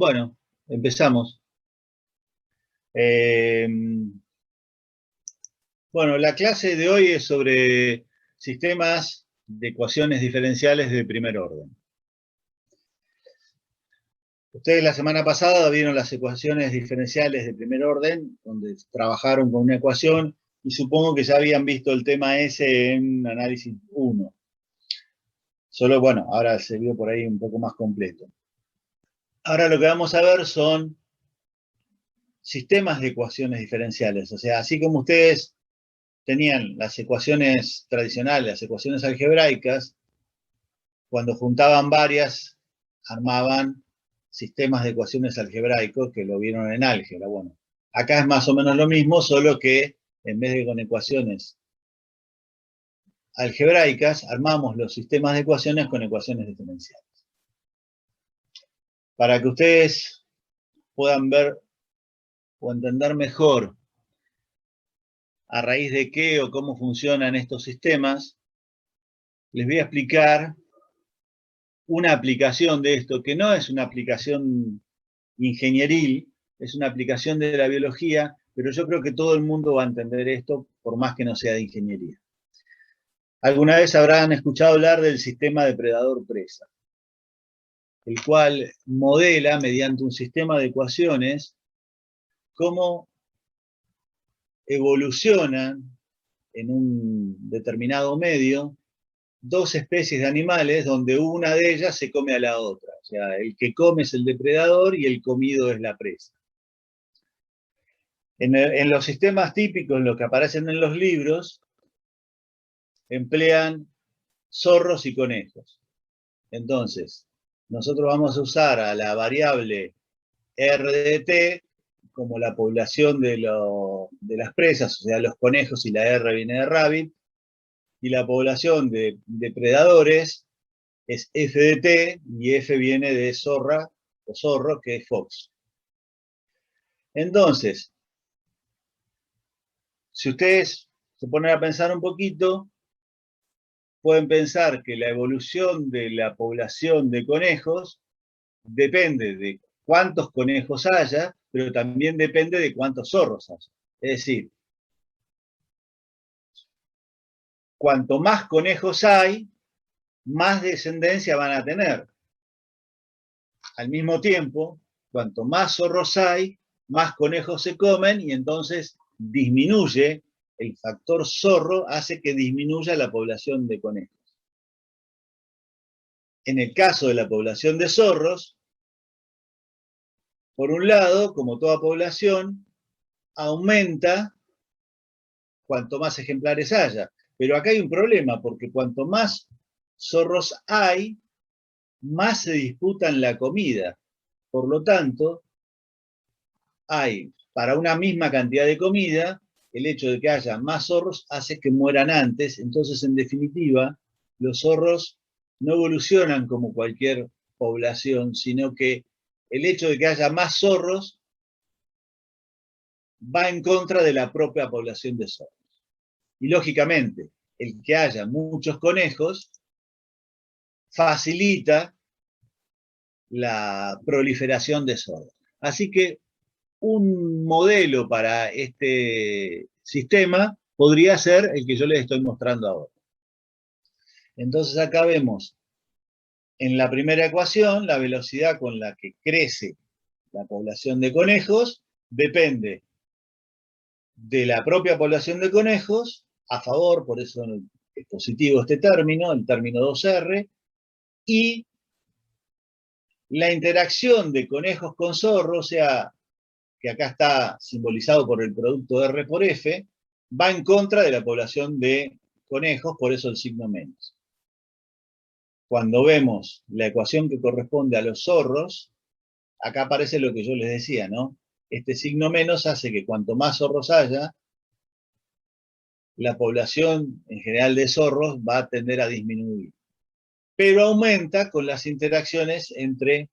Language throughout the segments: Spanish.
Bueno, empezamos. Eh, bueno, la clase de hoy es sobre sistemas de ecuaciones diferenciales de primer orden. Ustedes la semana pasada vieron las ecuaciones diferenciales de primer orden, donde trabajaron con una ecuación, y supongo que ya habían visto el tema ese en análisis 1. Solo, bueno, ahora se vio por ahí un poco más completo. Ahora lo que vamos a ver son sistemas de ecuaciones diferenciales. O sea, así como ustedes tenían las ecuaciones tradicionales, las ecuaciones algebraicas, cuando juntaban varias, armaban sistemas de ecuaciones algebraicos que lo vieron en álgebra. Bueno, acá es más o menos lo mismo, solo que en vez de con ecuaciones algebraicas, armamos los sistemas de ecuaciones con ecuaciones diferenciales. Para que ustedes puedan ver o entender mejor a raíz de qué o cómo funcionan estos sistemas, les voy a explicar una aplicación de esto, que no es una aplicación ingenieril, es una aplicación de la biología, pero yo creo que todo el mundo va a entender esto, por más que no sea de ingeniería. Alguna vez habrán escuchado hablar del sistema depredador-presa, el cual modela, mediante un sistema de ecuaciones, cómo evolucionan en un determinado medio dos especies de animales donde una de ellas se come a la otra. O sea, el que come es el depredador y el comido es la presa. En los sistemas típicos, los que aparecen en los libros, emplean zorros y conejos. Entonces, nosotros vamos a usar a la variable R de t como la población de las presas, o sea, los conejos, y la R viene de rabbit, y la población de depredadores es F de t, y F viene de zorra o zorro, que es fox. Entonces, si ustedes se ponen a pensar un poquito, pueden pensar que la evolución de la población de conejos depende de cuántos conejos haya, pero también depende de cuántos zorros haya. Es decir, cuanto más conejos hay, más descendencia van a tener. Al mismo tiempo, cuanto más zorros hay, más conejos se comen, y entonces disminuye, el factor zorro hace que disminuya la población de conejos. En el caso de la población de zorros, por un lado, como toda población, aumenta cuanto más ejemplares haya. Pero acá hay un problema, porque cuanto más zorros hay, más se disputan la comida. Por lo tanto, hay, para una misma cantidad de comida, el hecho de que haya más zorros hace que mueran antes. Entonces, en definitiva, los zorros no evolucionan como cualquier población, sino que el hecho de que haya más zorros va en contra de la propia población de zorros. Y lógicamente, el que haya muchos conejos facilita la proliferación de zorros. Así que un modelo para este sistema podría ser el que yo les estoy mostrando ahora. Entonces acá vemos en la primera ecuación la velocidad con la que crece la población de conejos depende de la propia población de conejos, a favor, por eso es positivo este término, el término 2R, y la interacción de conejos con zorro, o sea, que acá está simbolizado por el producto R por F, va en contra de la población de conejos, por eso el signo menos. Cuando vemos la ecuación que corresponde a los zorros, acá aparece lo que yo les decía, ¿no? Este signo menos hace que cuanto más zorros haya, la población en general de zorros va a tender a disminuir. Pero aumenta con las interacciones entre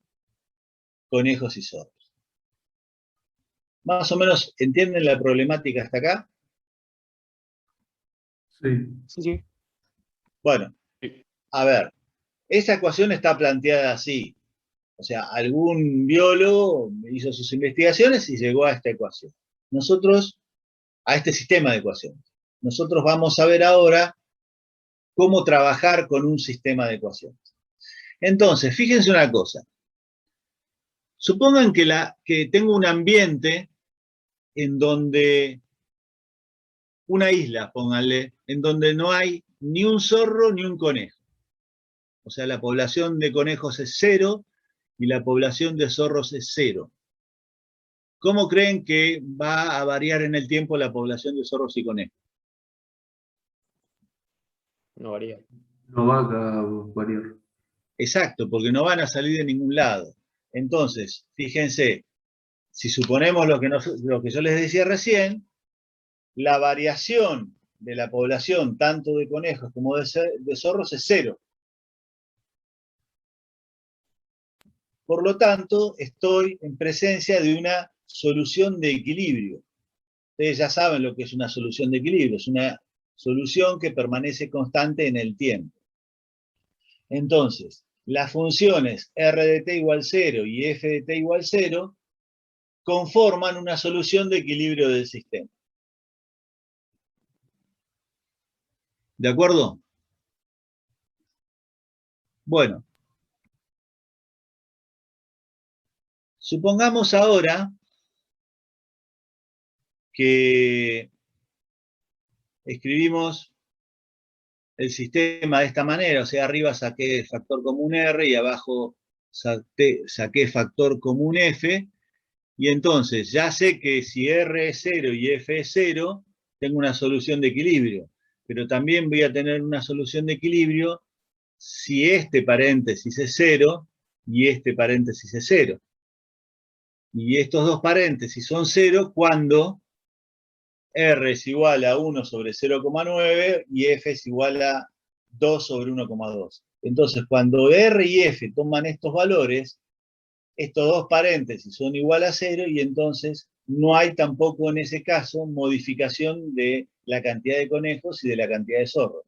conejos y zorros. ¿Más o menos entienden la problemática hasta acá? Sí. Sí. Bueno, a ver, esa ecuación está planteada así. O sea, algún biólogo hizo sus investigaciones y llegó a esta ecuación. Nosotros, a este sistema de ecuaciones. Nosotros vamos a ver ahora cómo trabajar con un sistema de ecuaciones. Entonces, fíjense una cosa. Supongan que tengo un ambiente en donde, una isla, pónganle, en donde no hay ni un zorro ni un conejo. O sea, la población de conejos es 0 y la población de zorros es 0. ¿Cómo creen que va a variar en el tiempo la población de zorros y conejos? No varía. No va a variar. Exacto, porque no van a salir de ningún lado. Entonces, fíjense, si suponemos lo que yo les decía recién, la variación de la población, tanto de conejos como de zorros, es 0. Por lo tanto, estoy en presencia de una solución de equilibrio. Ustedes ya saben lo que es una solución de equilibrio, es una solución que permanece constante en el tiempo. Entonces, las funciones r de t igual 0 y f de t igual 0 conforman una solución de equilibrio del sistema. ¿De acuerdo? Bueno. Supongamos ahora que escribimos el sistema de esta manera, o sea, arriba saqué factor común R y abajo saqué factor común F, y entonces ya sé que si R es 0 y F es 0, tengo una solución de equilibrio, pero también voy a tener una solución de equilibrio si este paréntesis es 0 y este paréntesis es 0. Y estos dos paréntesis son 0 cuando R es igual a 1 sobre 0,9 y F es igual a 2 sobre 1,2. Entonces, cuando R y F toman estos valores, estos dos paréntesis son igual a 0 y entonces no hay tampoco en ese caso modificación de la cantidad de conejos y de la cantidad de zorros.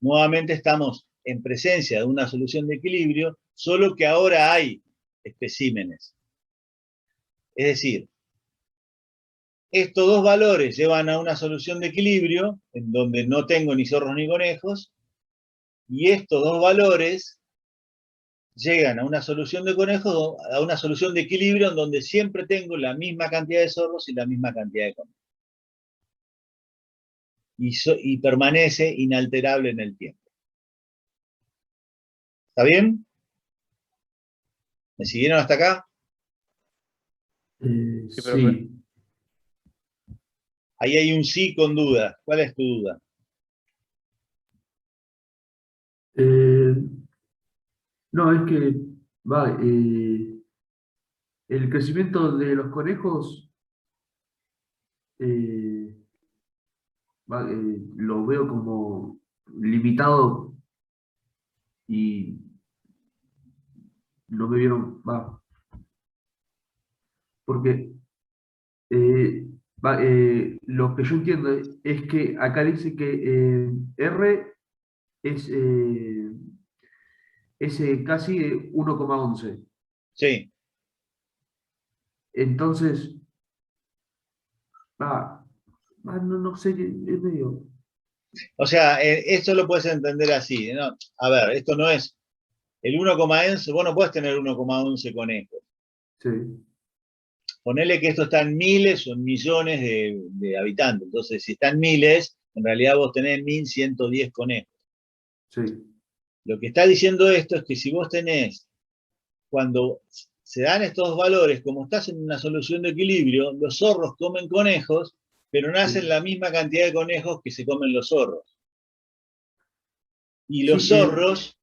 Nuevamente estamos en presencia de una solución de equilibrio, solo que ahora hay especímenes. Es decir, estos dos valores llevan a una solución de equilibrio, en donde no tengo ni zorros ni conejos, y estos dos valores llegan a una solución de conejos, a una solución de equilibrio, en donde siempre tengo la misma cantidad de zorros y la misma cantidad de conejos. Y permanece inalterable en el tiempo. ¿Está bien? ¿Me siguieron hasta acá? Sí, profe. Sí. Ahí hay un sí con duda. ¿Cuál es tu duda? No, es que va, el crecimiento de los conejos eh, lo veo como limitado y no me vieron, porque lo que yo entiendo es que acá dice que R es, casi 1,11. Sí. Entonces, no sé, es medio... O sea, esto lo puedes entender así, ¿no? A ver, esto no es el 1,11, vos no podés tener 1,11 conejos. Sí, Ponele que esto está en miles o en millones de habitantes. Entonces, si está en miles, en realidad vos tenés 1110 conejos. sí, Lo que está diciendo esto es que si vos tenés, cuando se dan estos valores, como estás en una solución de equilibrio, los zorros comen conejos, pero nacen sí. la misma cantidad de conejos que se comen los zorros. Y Sí, los zorros,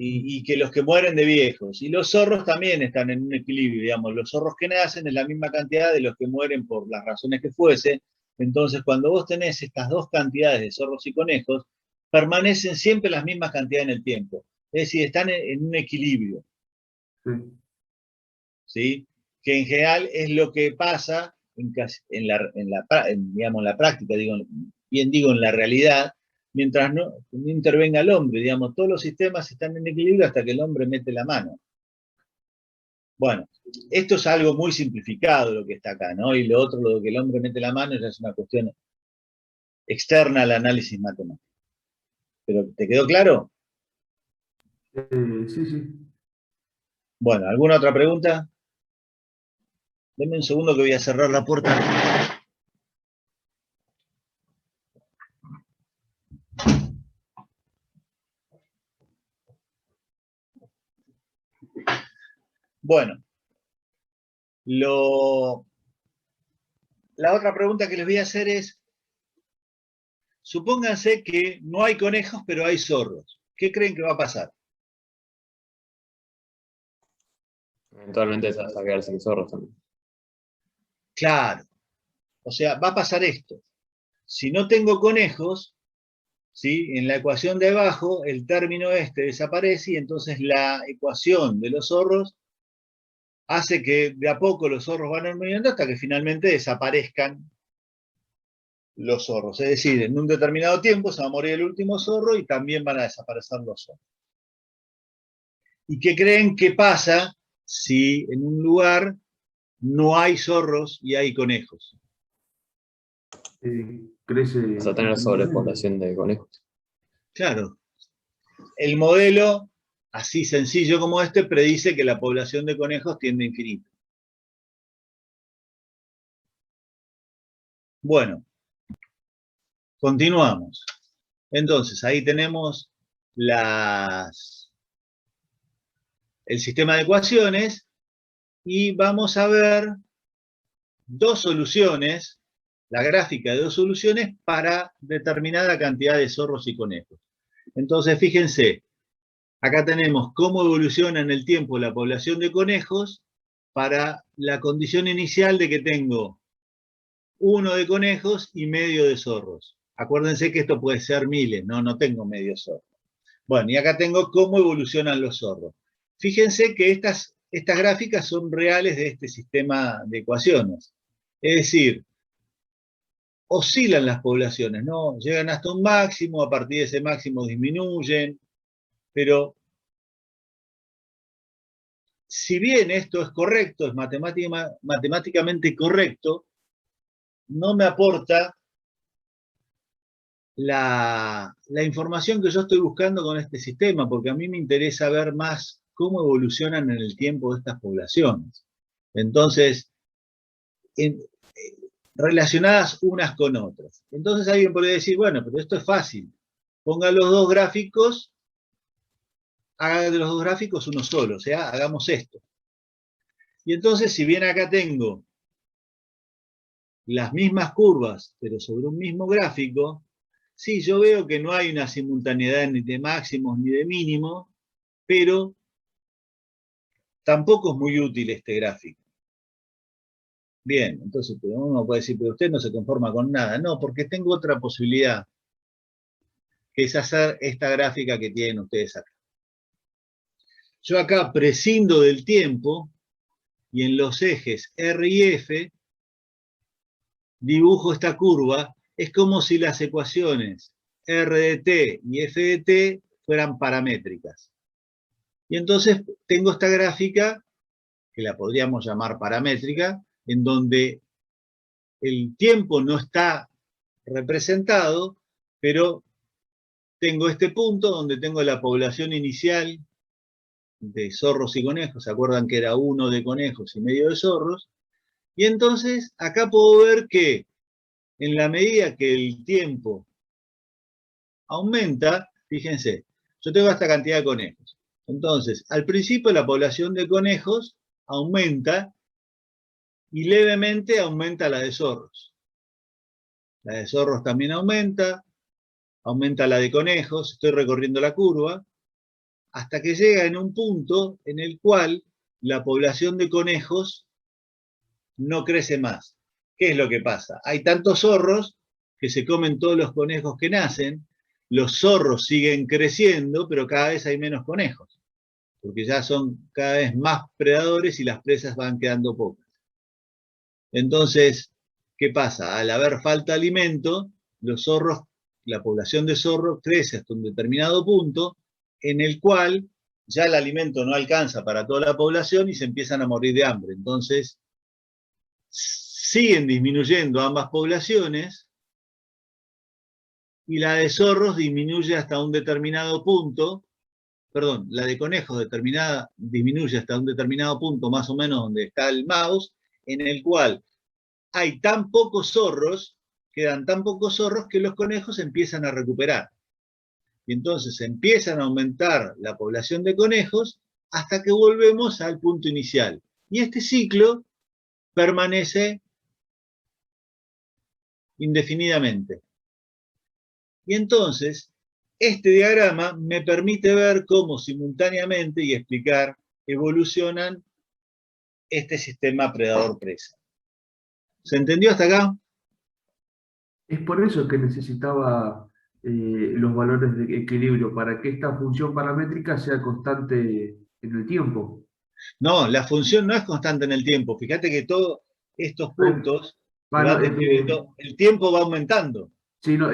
y que los que mueren de viejos. Y los zorros también están en un equilibrio, digamos. Los zorros que nacen es la misma cantidad de los que mueren por las razones que fuese. Entonces, cuando vos tenés estas dos cantidades de zorros y conejos, permanecen siempre las mismas cantidades en el tiempo. Es decir, están en un equilibrio. sí. ¿Sí? Que en general es lo que pasa digamos, en la práctica, digo, en la realidad, mientras no intervenga el hombre, digamos, todos los sistemas están en equilibrio hasta que el hombre mete la mano. Bueno, esto es algo muy simplificado lo que está acá, ¿no? Y lo otro, lo que el hombre mete la mano, ya es una cuestión externa al análisis matemático. ¿Pero te quedó claro? Sí, sí. Bueno, ¿alguna otra pregunta? Denme un segundo que voy a cerrar la puerta. Bueno, la otra pregunta que les voy a hacer es, supónganse que no hay conejos, pero hay zorros. ¿Qué creen que va a pasar? Eventualmente se va a quedar sin zorros también. Claro, o sea, va a pasar esto. Si no tengo conejos, ¿sí? En la ecuación de abajo el término este desaparece y entonces la ecuación de los zorros hace que de a poco los zorros van aumentando hasta que finalmente desaparezcan los zorros. Es decir, en un determinado tiempo se va a morir el último zorro y también van a desaparecer los zorros. ¿Y qué creen que pasa si en un lugar no hay zorros y hay conejos? Crece. Vas a tener sobrepoblación de conejos. Claro, el modelo, así sencillo como este, predice que la población de conejos tiende a infinito. Bueno, continuamos. Entonces, ahí tenemos el sistema de ecuaciones y vamos a ver dos soluciones, la gráfica de dos soluciones para determinada cantidad de zorros y conejos. Entonces, fíjense, acá tenemos cómo evoluciona en el tiempo la población de conejos para la condición inicial de que tengo 1 de conejos y medio de zorros. Acuérdense que esto puede ser miles, no tengo medio zorro. Bueno, y acá tengo cómo evolucionan los zorros. Fíjense que estas gráficas son reales de este sistema de ecuaciones. Es decir, oscilan las poblaciones, ¿no? Llegan hasta un máximo, a partir de ese máximo disminuyen, pero si bien esto es correcto, es matemáticamente correcto, no me aporta la información que yo estoy buscando con este sistema, porque a mí me interesa ver más cómo evolucionan en el tiempo estas poblaciones. Entonces, relacionadas unas con otras. Entonces alguien podría decir, bueno, pero esto es fácil. Ponga los dos gráficos, haga de los dos gráficos uno solo, o sea, hagamos esto. Y entonces, si bien acá tengo las mismas curvas, pero sobre un mismo gráfico, sí, yo veo que no hay una simultaneidad ni de máximos ni de mínimos, pero tampoco es muy útil este gráfico. Bien, entonces uno puede decir, pero usted no se conforma con nada. No, porque tengo otra posibilidad, que es hacer esta gráfica que tienen ustedes acá. Yo acá prescindo del tiempo y en los ejes R y F dibujo esta curva. Es como si las ecuaciones R de t y F de t fueran paramétricas. Y entonces tengo esta gráfica, que la podríamos llamar paramétrica, en donde el tiempo no está representado, pero tengo este punto donde tengo la población inicial de zorros y conejos. ¿Se acuerdan que era 1 de conejos y medio de zorros? Y entonces acá puedo ver que en la medida que el tiempo aumenta, fíjense, yo tengo esta cantidad de conejos. Entonces, al principio la población de conejos aumenta y levemente aumenta la de zorros. La de zorros también aumenta la de conejos, estoy recorriendo la curva, hasta que llega en un punto en el cual la población de conejos no crece más. ¿Qué es lo que pasa? Hay tantos zorros que se comen todos los conejos que nacen, los zorros siguen creciendo, pero cada vez hay menos conejos, porque ya son cada vez más predadores y las presas van quedando pocas. Entonces, ¿qué pasa? Al haber falta de alimento, los zorros, la población de zorros crece hasta un determinado punto en el cual ya el alimento no alcanza para toda la población y se empiezan a morir de hambre. Entonces, siguen disminuyendo ambas poblaciones y la de zorros disminuye hasta un determinado punto, perdón, la de conejos disminuye hasta un determinado punto, más o menos donde está el mouse, en el cual hay tan pocos zorros, quedan tan pocos zorros que los conejos empiezan a recuperar. Y entonces empiezan a aumentar la población de conejos hasta que volvemos al punto inicial. Y este ciclo permanece indefinidamente. Y entonces, este diagrama me permite ver cómo simultáneamente y explicar evolucionan este sistema predador-presa. ¿Se entendió hasta acá? Es por eso que necesitaba los valores de equilibrio, para que esta función paramétrica sea constante en el tiempo. No, la función no es constante en el tiempo. Fíjate que todos estos puntos que Bueno, van describiendo, el tiempo va aumentando. sí, no,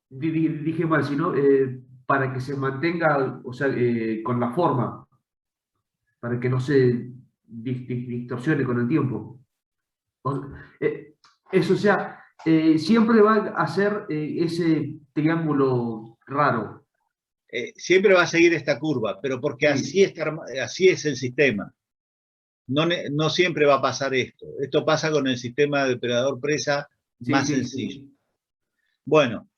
dije mal, sino para que se mantenga, o sea, con la forma, para que no se distorsione con el tiempo. Eso, o sea, siempre va a ser ese triángulo raro. Siempre va a seguir esta curva, pero porque Sí. así es el sistema. No siempre va a pasar esto. Esto pasa con el sistema depredador-presa Sí, más sí, sencillo. sí. Bueno,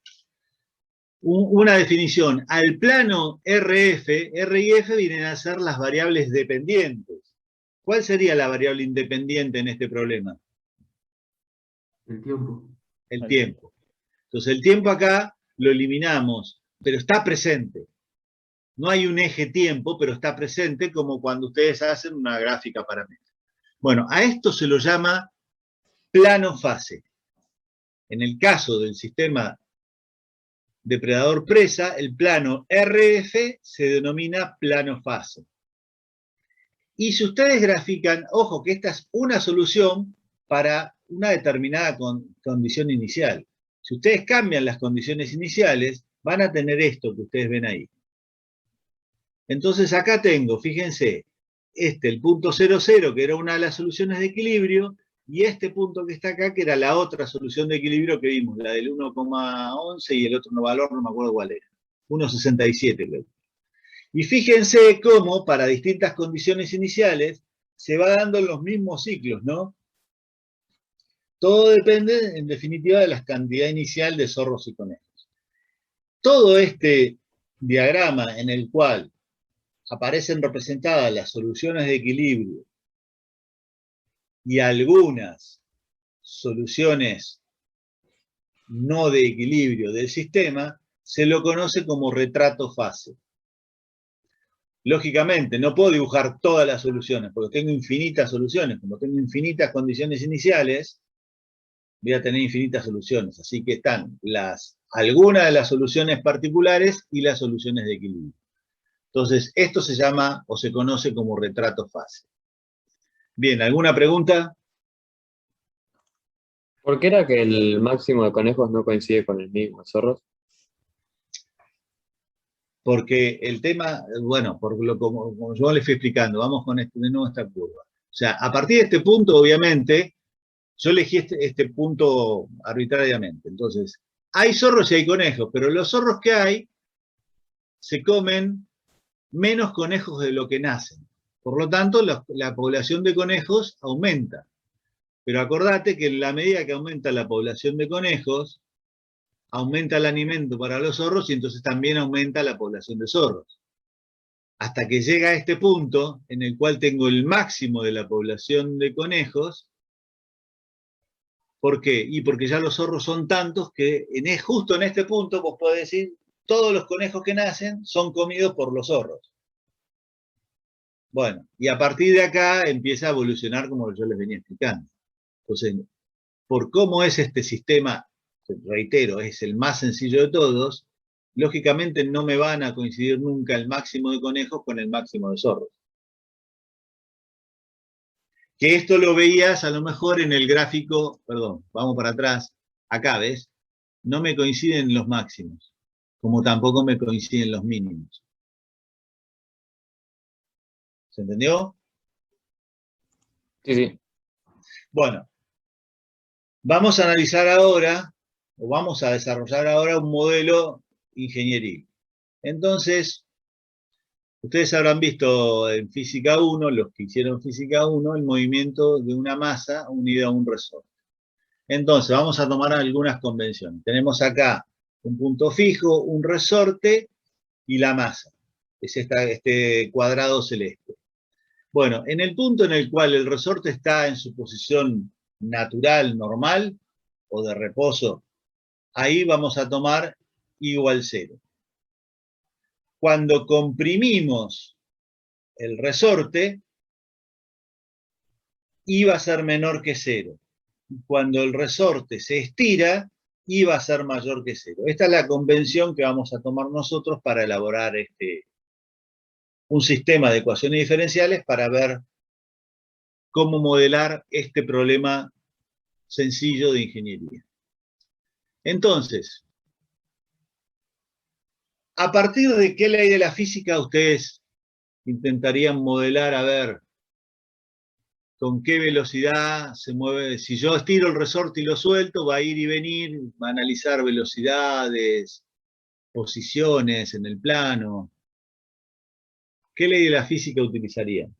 una definición. Al plano RF, R y F vienen a ser las variables dependientes. ¿Cuál sería la variable independiente en este problema? El tiempo. El tiempo. Entonces el tiempo acá lo eliminamos, pero está presente. No hay un eje tiempo, pero está presente como cuando ustedes hacen una gráfica paramétrica. Bueno, a esto se lo llama plano fase. En el caso del sistema depredador-presa, el plano RF se denomina plano fase. Y si ustedes grafican, ojo que esta es una solución para una determinada condición inicial. Si ustedes cambian las condiciones iniciales, van a tener esto que ustedes ven ahí. Entonces acá tengo, fíjense, el punto 0,0, que era una de las soluciones de equilibrio, y este punto que está acá, que era la otra solución de equilibrio que vimos, la del 1,11 y el otro valor, no me acuerdo cuál era, 1,67 creo. Y fíjense cómo, para distintas condiciones iniciales, se va dando en los mismos ciclos, ¿no? Todo depende, en definitiva, de la cantidad inicial de zorros y conejos. Todo este diagrama en el cual aparecen representadas las soluciones de equilibrio y algunas soluciones no de equilibrio del sistema, se lo conoce como retrato fase. Lógicamente, no puedo dibujar todas las soluciones, porque tengo infinitas soluciones. Como tengo infinitas condiciones iniciales, voy a tener infinitas soluciones. Así que están algunas de las soluciones particulares y las soluciones de equilibrio. Entonces, esto se llama o se conoce como retrato fase. Bien, ¿alguna pregunta? ¿Por qué era que el máximo de conejos no coincide con el mínimo de zorros? Porque el tema, bueno, como yo les fui explicando, vamos con de nuevo esta curva. O sea, a partir de este punto, obviamente, yo elegí este punto arbitrariamente. Entonces, hay zorros y hay conejos, pero los zorros que hay se comen menos conejos de lo que nacen. Por lo tanto, la población de conejos aumenta. Pero acordate que en la medida que aumenta la población de conejos, aumenta el alimento para los zorros y entonces también aumenta la población de zorros. Hasta que llega a este punto en el cual tengo el máximo de la población de conejos. ¿Por qué? Y porque ya los zorros son tantos que justo en este punto vos podés decir, todos los conejos que nacen son comidos por los zorros. Bueno, y a partir de acá empieza a evolucionar como yo les venía explicando. Entonces, por cómo es este sistema, reitero, es el más sencillo de todos, lógicamente no me van a coincidir nunca el máximo de conejos con el máximo de zorros. Que esto lo veías a lo mejor en el gráfico, perdón, vamos para atrás, acá, ¿ves? No me coinciden los máximos. como tampoco me coinciden los mínimos. ¿Se entendió? Sí, sí. Bueno, vamos a analizar ahora, o vamos a desarrollar ahora un modelo ingenieril. Entonces, ustedes habrán visto en Física 1, los que hicieron Física 1, el movimiento de una masa unida a un resorte. Entonces, vamos a tomar algunas convenciones. Tenemos acá un punto fijo, un resorte y la masa. Es este cuadrado celeste. Bueno, en el punto en el cual el resorte está en su posición natural, normal, o de reposo, ahí vamos a tomar igual 0. Cuando comprimimos el resorte, I va a ser menor que 0. Cuando el resorte se estira, I va a ser mayor que 0. Esta es la convención que vamos a tomar nosotros para elaborar un sistema de ecuaciones diferenciales para ver cómo modelar este problema sencillo de ingeniería. Entonces, ¿a partir de qué ley de la física ustedes intentarían modelar, a ver, con qué velocidad se mueve? Si yo estiro el resorte y lo suelto, va a ir y venir, va a analizar velocidades, posiciones en el plano. ¿Qué ley de la física utilizarían?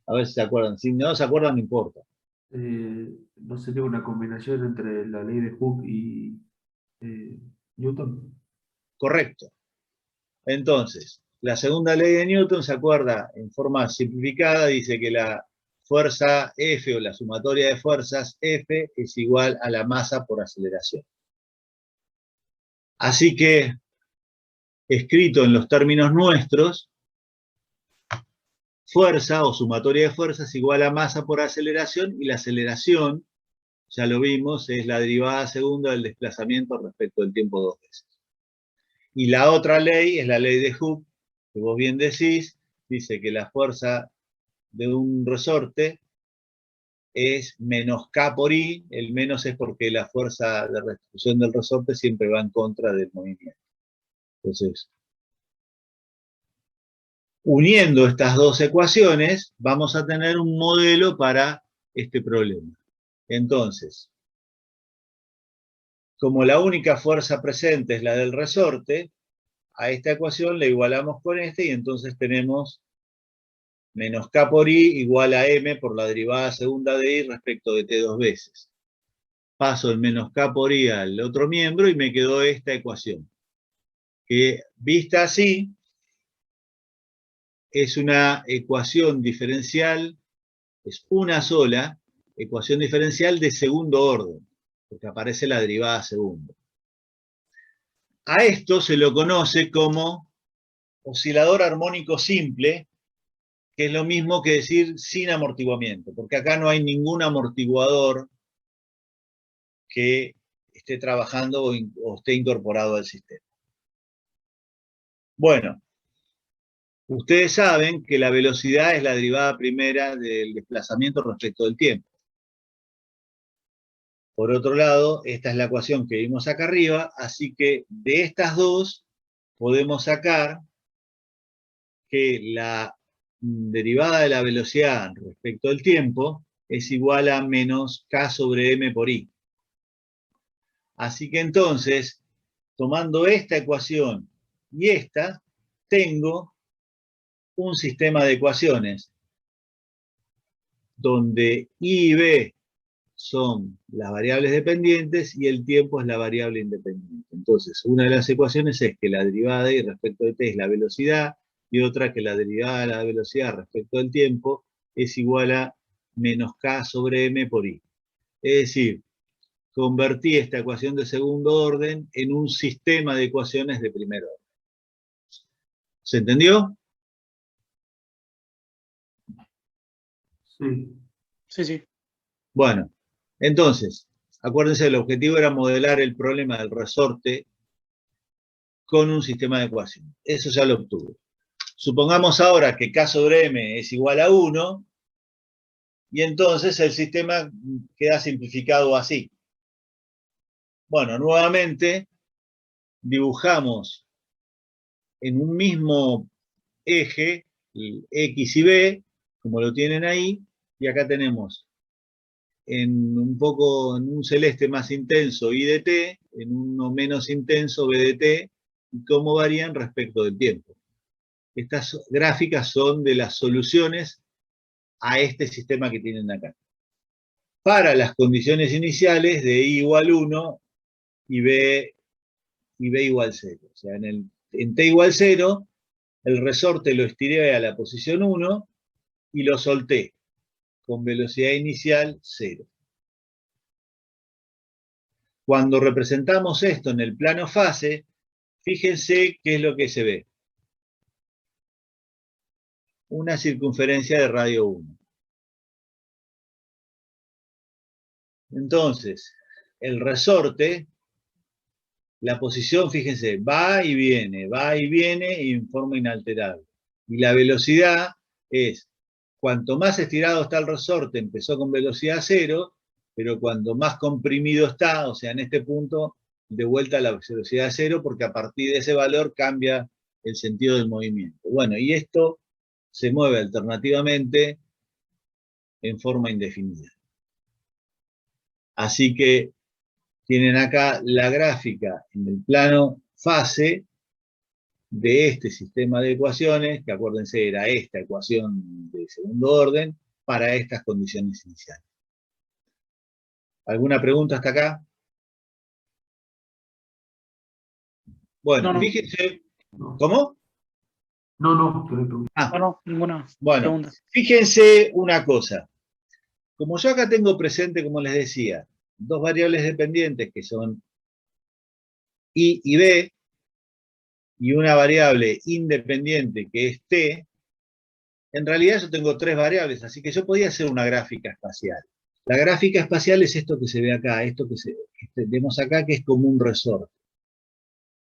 A ver si se acuerdan. Si no se acuerdan, no importa. ¿No sería una combinación entre la ley de Hooke y Newton? Correcto. Entonces, la segunda ley de Newton se acuerda en forma simplificada, dice que la fuerza F o la sumatoria de fuerzas F es igual a la masa por aceleración. Así que, escrito en los términos nuestros, fuerza o sumatoria de fuerzas es igual a masa por aceleración, y la aceleración, ya lo vimos, es la derivada segunda del desplazamiento respecto del tiempo dos veces. Y la otra ley es la ley de Hooke, que vos bien decís, dice que la fuerza de un resorte es menos K por I, el menos es porque la fuerza de restitución del resorte siempre va en contra del movimiento. Entonces, uniendo estas dos ecuaciones, vamos a tener un modelo para este problema. Entonces, como la única fuerza presente es la del resorte, a esta ecuación le igualamos con y entonces tenemos menos K por I igual a M por la derivada segunda de I respecto de T dos veces. Paso el menos K por I al otro miembro y me quedó esta ecuación, que vista así es una ecuación diferencial, es una sola ecuación diferencial de segundo orden, porque aparece la derivada segunda. A esto se lo conoce como oscilador armónico simple, que es lo mismo que decir sin amortiguamiento, porque acá no hay ningún amortiguador que esté trabajando o esté incorporado al sistema. Bueno, ustedes saben que la velocidad es la derivada primera del desplazamiento respecto del tiempo. Por otro lado, esta es la ecuación que vimos acá arriba, así que de estas dos podemos sacar que la derivada de la velocidad respecto al tiempo es igual a menos K sobre M por I. Así que entonces, tomando esta ecuación y esta, tengo un sistema de ecuaciones donde I y B son las variables dependientes y el tiempo es la variable independiente. Entonces, una de las ecuaciones es que la derivada de I respecto de t es la velocidad, y otra que la derivada de la velocidad respecto del tiempo es igual a menos K sobre M por I. Es decir, convertí esta ecuación de segundo orden en un sistema de ecuaciones de primer orden. ¿Se entendió? Sí. Sí, sí. Bueno, entonces, acuérdense, el objetivo era modelar el problema del resorte con un sistema de ecuaciones. Eso ya lo obtuve. Supongamos ahora que K sobre M es igual a 1, y entonces el sistema queda simplificado así. Bueno, nuevamente dibujamos en un mismo eje, el X y B, como lo tienen ahí, y acá tenemos en un celeste más intenso I de t, en uno menos intenso B de t, y cómo varían respecto del tiempo. Estas gráficas son de las soluciones a este sistema que tienen acá. Para las condiciones iniciales de I igual 1 y B igual 0. O sea, en t igual 0, el resorte lo estiré a la posición 1 y lo solté con velocidad inicial 0. Cuando representamos esto en el plano fase, fíjense qué es lo que se ve. Una circunferencia de radio 1. Entonces, el resorte, la posición, fíjense, va y viene y en forma inalterable. Y la velocidad es, cuanto más estirado está el resorte, empezó con velocidad 0, pero cuanto más comprimido está, o sea, en este punto, de vuelta a la velocidad 0, porque a partir de ese valor cambia el sentido del movimiento. Bueno, y esto se mueve alternativamente en forma indefinida. Así que tienen acá la gráfica en el plano fase de este sistema de ecuaciones, que acuérdense era esta ecuación de segundo orden, para estas condiciones iniciales. ¿Alguna pregunta hasta acá? Bueno, No. fíjense. No. ¿Cómo? No. No, ninguna Bueno, pregunta. fíjense una cosa. Como yo acá tengo presente, como les decía, dos variables dependientes que son I y B, y una variable independiente que es T, en realidad yo tengo tres variables, así que yo podía hacer una gráfica espacial. La gráfica espacial es esto que se ve acá, esto que vemos acá, que es como un resorte.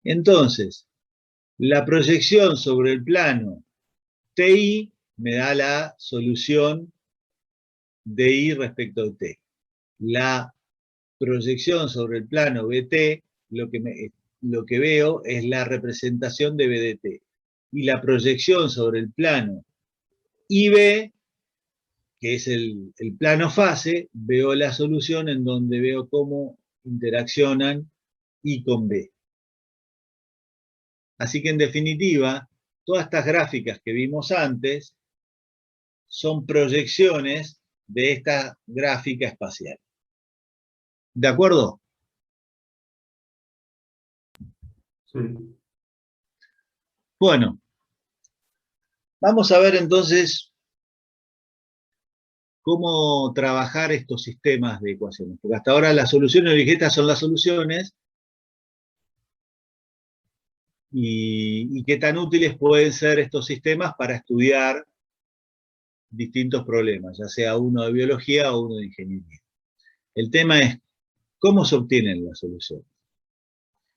Entonces, la proyección sobre el plano TI me da la solución de I respecto de T. La proyección sobre el plano BT, lo que veo es la representación de B de T. Y la proyección sobre el plano IB, que es el plano fase, veo la solución en donde veo cómo interaccionan I con B. Así que en definitiva, todas estas gráficas que vimos antes son proyecciones de esta gráfica espacial. ¿De acuerdo? Sí. Bueno, vamos a ver entonces cómo trabajar estos sistemas de ecuaciones. Porque hasta ahora las soluciones originales son las soluciones y qué tan útiles pueden ser estos sistemas para estudiar distintos problemas, ya sea uno de biología o uno de ingeniería. El tema es cómo se obtienen las soluciones.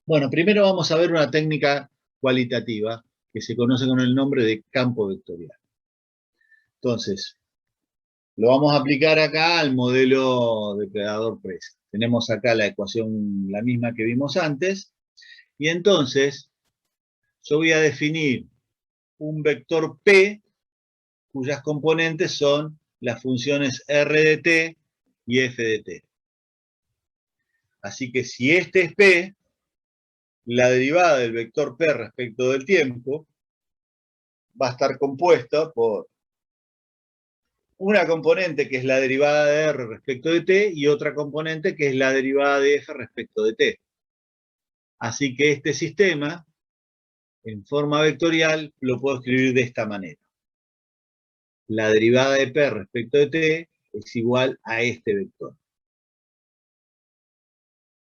Bueno, primero vamos a ver una técnica cualitativa que se conoce con el nombre de campo vectorial. Entonces, lo vamos a aplicar acá al modelo depredador-presa. Tenemos acá la ecuación, la misma que vimos antes, y entonces yo voy a definir un vector P cuyas componentes son las funciones R de t y F de t. Así que si este es P, la derivada del vector P respecto del tiempo va a estar compuesta por una componente que es la derivada de R respecto de t y otra componente que es la derivada de F respecto de t. Así que este sistema, en forma vectorial, lo puedo escribir de esta manera. La derivada de P respecto de t es igual a este vector.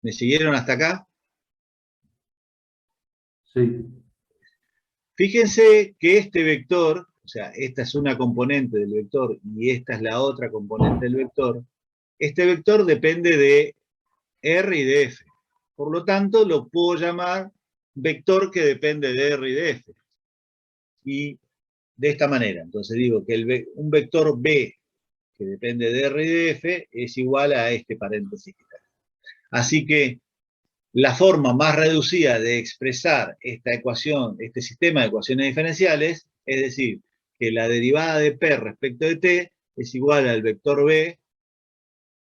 ¿Me siguieron hasta acá? Sí. Fíjense que este vector, o sea, esta es una componente del vector y esta es la otra componente del vector, este vector depende de R y de F. Por lo tanto, lo puedo llamar vector que depende de R y de F. Y de esta manera, entonces digo que un vector B que depende de R y de F es igual a este paréntesis que está. Así que la forma más reducida de expresar esta ecuación, este sistema de ecuaciones diferenciales, es decir, que la derivada de P respecto de T es igual al vector B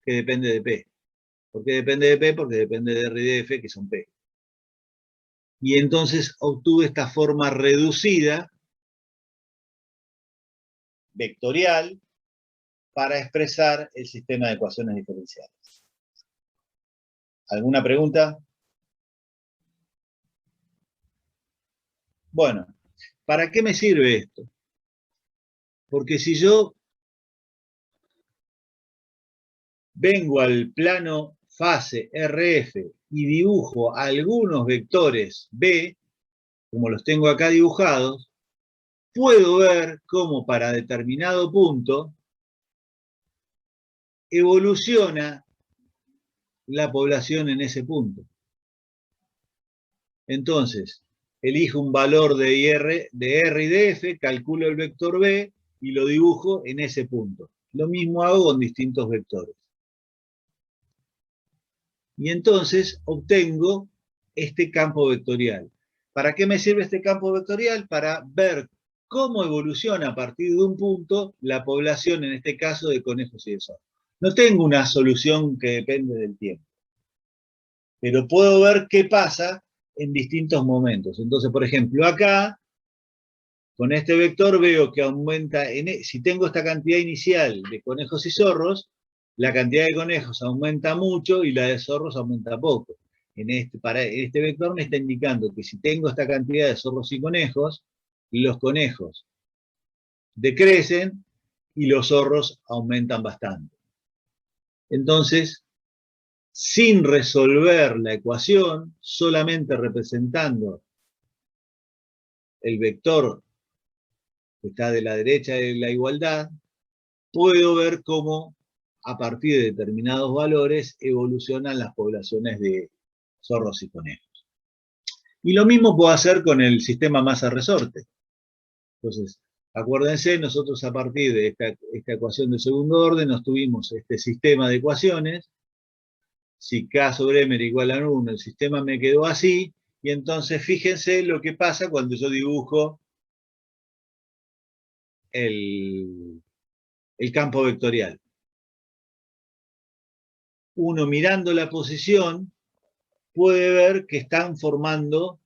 que depende de P. ¿Por qué depende de P? Porque depende de R y de F, que son P. Y entonces obtuve esta forma reducida, vectorial, para expresar el sistema de ecuaciones diferenciales. ¿Alguna pregunta? Bueno, ¿para qué me sirve esto? Porque si yo vengo al plano fase RF y dibujo algunos vectores B, como los tengo acá dibujados, puedo ver cómo para determinado punto evoluciona la población en ese punto. Entonces, elijo un valor de R y de F, calculo el vector B y lo dibujo en ese punto. Lo mismo hago con distintos vectores. Y entonces obtengo este campo vectorial. ¿Para qué me sirve este campo vectorial? Para ver cómo evoluciona a partir de un punto la población, en este caso, de conejos y de zorros. No tengo una solución que depende del tiempo, pero puedo ver qué pasa en distintos momentos. Entonces, por ejemplo, acá, con este vector veo que aumenta, si tengo esta cantidad inicial de conejos y zorros, la cantidad de conejos aumenta mucho y la de zorros aumenta poco. Para este vector me está indicando que si tengo esta cantidad de zorros y conejos, los conejos decrecen y los zorros aumentan bastante. Entonces, sin resolver la ecuación, solamente representando el vector que está de la derecha de la igualdad, puedo ver cómo a partir de determinados valores evolucionan las poblaciones de zorros y conejos. Y lo mismo puedo hacer con el sistema masa-resorte. Entonces, acuérdense, nosotros a partir de esta ecuación de segundo orden nos tuvimos este sistema de ecuaciones. Si K sobre M era igual a 1, el sistema me quedó así, y entonces fíjense lo que pasa cuando yo dibujo el campo vectorial. Uno mirando la posición puede ver que están formando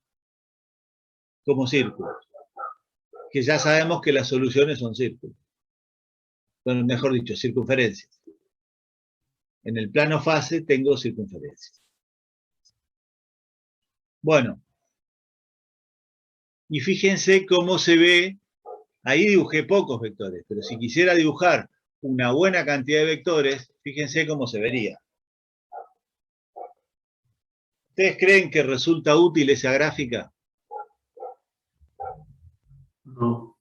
como círculos, que ya sabemos que las soluciones son círculos. Bueno, mejor dicho, circunferencias. En el plano fase tengo circunferencias. Bueno, y fíjense cómo se ve, ahí dibujé pocos vectores, pero si quisiera dibujar una buena cantidad de vectores, fíjense cómo se vería. ¿Ustedes creen que resulta útil esa gráfica? No.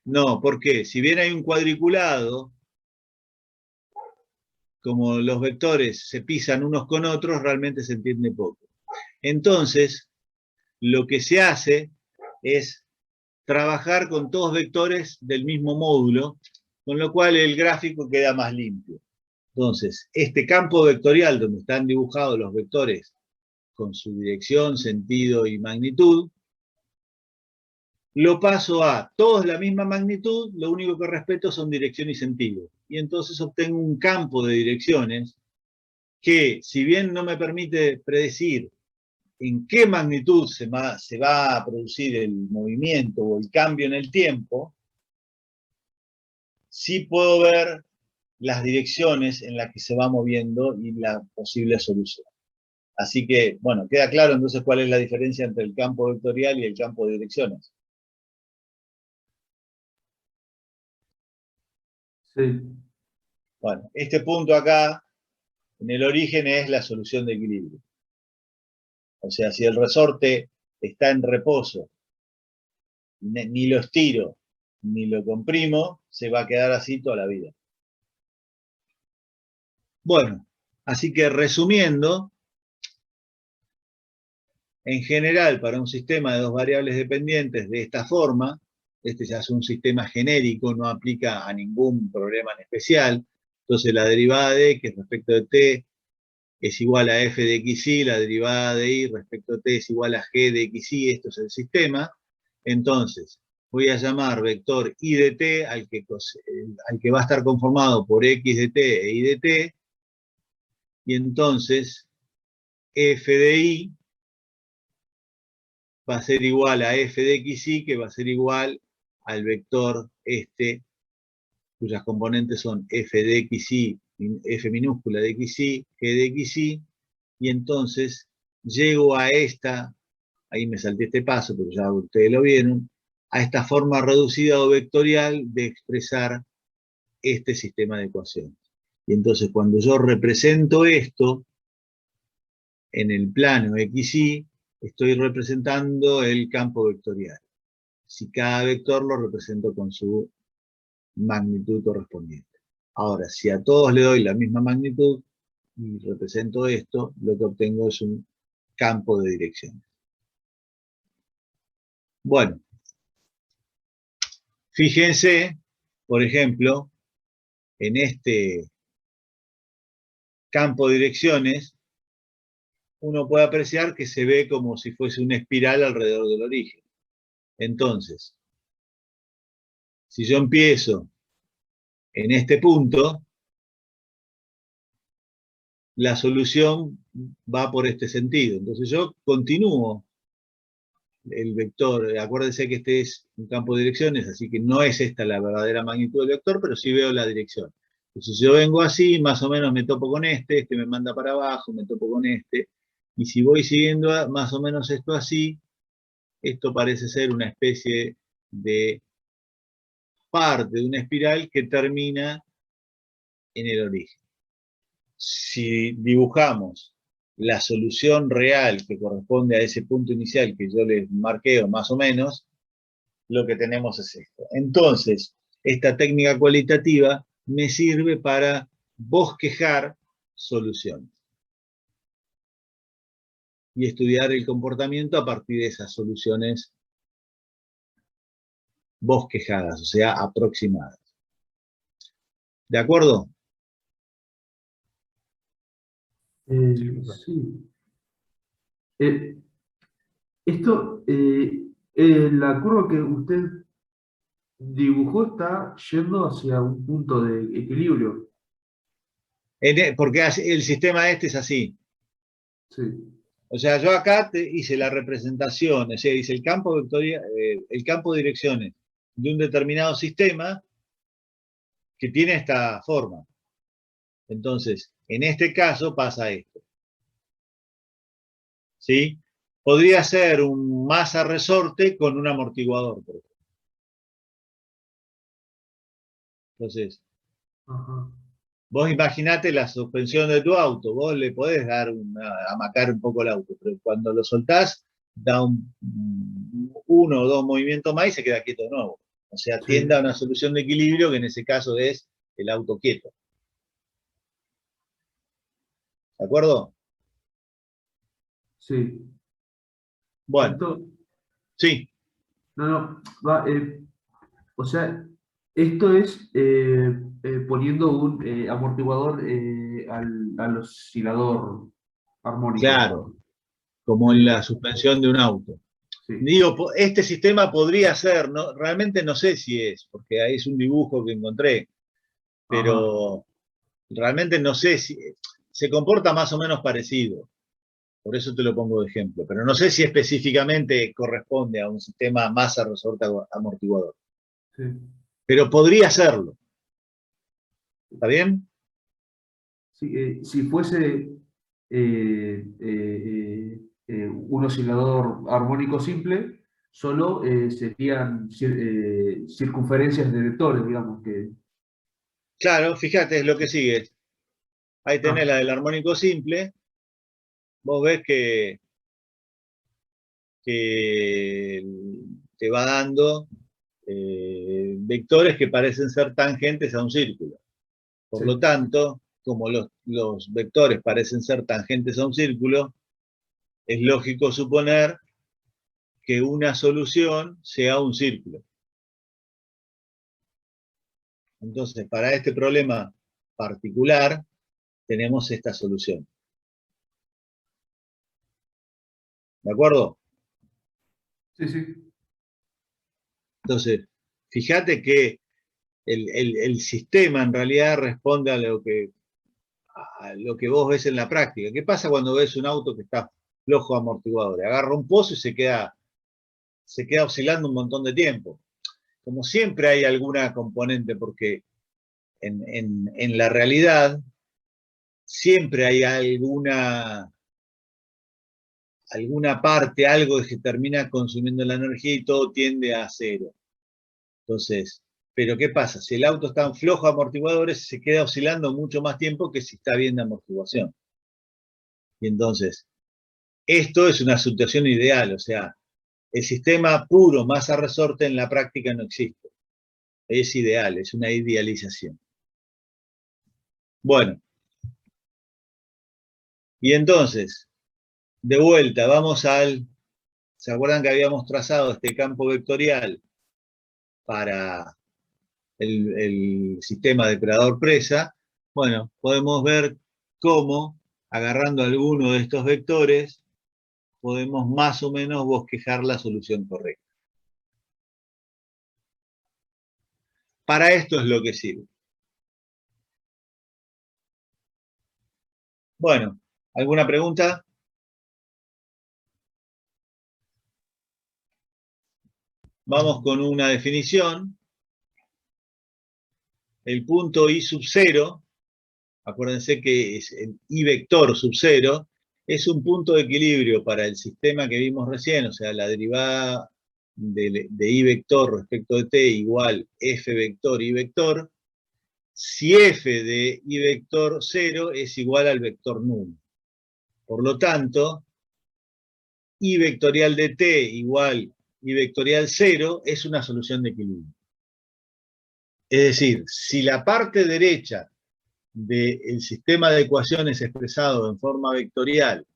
No, ¿por qué? Si bien hay un cuadriculado, como los vectores se pisan unos con otros, realmente se entiende poco. Entonces, lo que se hace es trabajar con todos vectores del mismo módulo, con lo cual el gráfico queda más limpio. Entonces, este campo vectorial donde están dibujados los vectores con su dirección, sentido y magnitud, lo paso a todos la misma magnitud, lo único que respeto son dirección y sentido. Y entonces obtengo un campo de direcciones que, si bien no me permite predecir en qué magnitud se va a producir el movimiento o el cambio en el tiempo, sí puedo ver las direcciones en las que se va moviendo y la posible solución. Así que, bueno, queda claro entonces cuál es la diferencia entre el campo vectorial y el campo de direcciones. Sí. Bueno, este punto acá, en el origen, es la solución de equilibrio. O sea, si el resorte está en reposo, ni lo estiro, ni lo comprimo, se va a quedar así toda la vida. Bueno, así que resumiendo, en general, para un sistema de dos variables dependientes de esta forma, este ya es un sistema genérico, no aplica a ningún problema en especial, entonces la derivada de x respecto de t es igual a f de xy, la derivada de y respecto a t es igual a g de xy, esto es el sistema. Entonces, voy a llamar vector y de t al que va a estar conformado por x de t e y de t, y entonces f de y va a ser igual a f de xy, que va a ser igual al vector este, cuyas componentes son f de xy, f minúscula de xy, g de xy, y entonces llego a esta, ahí me salté este paso, pero ya ustedes lo vieron, a esta forma reducida o vectorial de expresar este sistema de ecuaciones. Y entonces cuando yo represento esto en el plano xy, estoy representando el campo vectorial. Si cada vector lo represento con su magnitud correspondiente. Ahora, si a todos le doy la misma magnitud y represento esto, lo que obtengo es un campo de direcciones. Bueno, fíjense, por ejemplo, en este campo de direcciones, uno puede apreciar que se ve como si fuese una espiral alrededor del origen. Entonces, si yo empiezo en este punto, la solución va por este sentido. Entonces yo continúo el vector, acuérdense que este es un campo de direcciones, así que no es esta la verdadera magnitud del vector, pero sí veo la dirección. Entonces yo vengo así, más o menos me topo con este me manda para abajo, me topo con este, y si voy siguiendo más o menos esto así, esto parece ser una especie de parte de una espiral que termina en el origen. Si dibujamos la solución real que corresponde a ese punto inicial que yo les marqué, o más o menos, lo que tenemos es esto. Entonces, esta técnica cualitativa me sirve para bosquejar soluciones y estudiar el comportamiento a partir de esas soluciones bosquejadas, o sea, aproximadas. ¿De acuerdo? Sí. Esto, la curva que usted dibujó está yendo hacia un punto de equilibrio. Porque el sistema este es así. Sí. O sea, yo acá hice la representación, o sea, hice el campo de direcciones de un determinado sistema que tiene esta forma. Entonces, en este caso pasa esto. ¿Sí? Podría ser un masa resorte con un amortiguador, por ejemplo. Entonces, Ajá. vos imaginate la suspensión de tu auto, vos le podés dar amacar un poco el auto, pero cuando lo soltás, da uno o dos movimientos más y se queda quieto de nuevo. O sea, Sí, tiende a una solución de equilibrio que en ese caso es el auto quieto. ¿De acuerdo? sí. Bueno, Esto, sí, no, no, va, o sea, esto es poniendo un amortiguador al oscilador armónico, claro, digamos. como en la suspensión de un auto. Sí. Digo, este sistema podría ser, ¿no? Realmente no sé si es, porque ahí es un dibujo que encontré, Ajá. pero realmente no sé si se comporta más o menos parecido. Por eso te lo pongo de ejemplo. Pero no sé si específicamente corresponde a un sistema masa resorte amortiguador. Sí. Pero podría serlo. ¿Está bien? Sí, si fuese un oscilador armónico simple, solo serían circunferencias de vectores, digamos que. Claro, fíjate, es lo que sigue. Ahí tenés Ah, la del armónico simple. Vos ves que te va dando vectores que parecen ser tangentes a un círculo. Por lo sí. tanto, como los vectores parecen ser tangentes a un círculo, es lógico suponer que una solución sea un círculo. Entonces, para este problema particular, tenemos esta solución. ¿De acuerdo? Sí, sí. Entonces, fíjate que el sistema en realidad responde a lo que vos ves en la práctica. ¿Qué pasa cuando ves un auto que está flojo de amortiguadores? Agarra un pozo y se queda oscilando un montón de tiempo. Como siempre hay alguna componente, porque en la realidad siempre hay alguna parte, algo que se termina consumiendo la energía y todo tiende a cero. Entonces, pero ¿qué pasa? Si el auto está en flojo de amortiguadores, se queda oscilando mucho más tiempo que si está bien de amortiguación. Y entonces, esto es una situación ideal, o sea, el sistema puro masa resorte en la práctica no existe. Es ideal, es una idealización. Bueno, y entonces, de vuelta, vamos ¿se acuerdan que habíamos trazado este campo vectorial para el sistema depredador-presa? Bueno, podemos ver cómo, agarrando alguno de estos vectores, podemos más o menos bosquejar la solución correcta. Para esto es lo que sirve. Bueno, ¿alguna pregunta? Vamos con una definición. El punto I sub 0, acuérdense que es el I vector sub 0, es un punto de equilibrio para el sistema que vimos recién, o sea, la derivada de I vector respecto de t igual F vector I vector, si F de I vector 0 es igual al vector nulo. Por lo tanto, I vectorial de t igual I vectorial 0 es una solución de equilibrio. Es decir, si la parte derecha del sistema de ecuaciones expresado en forma vectorial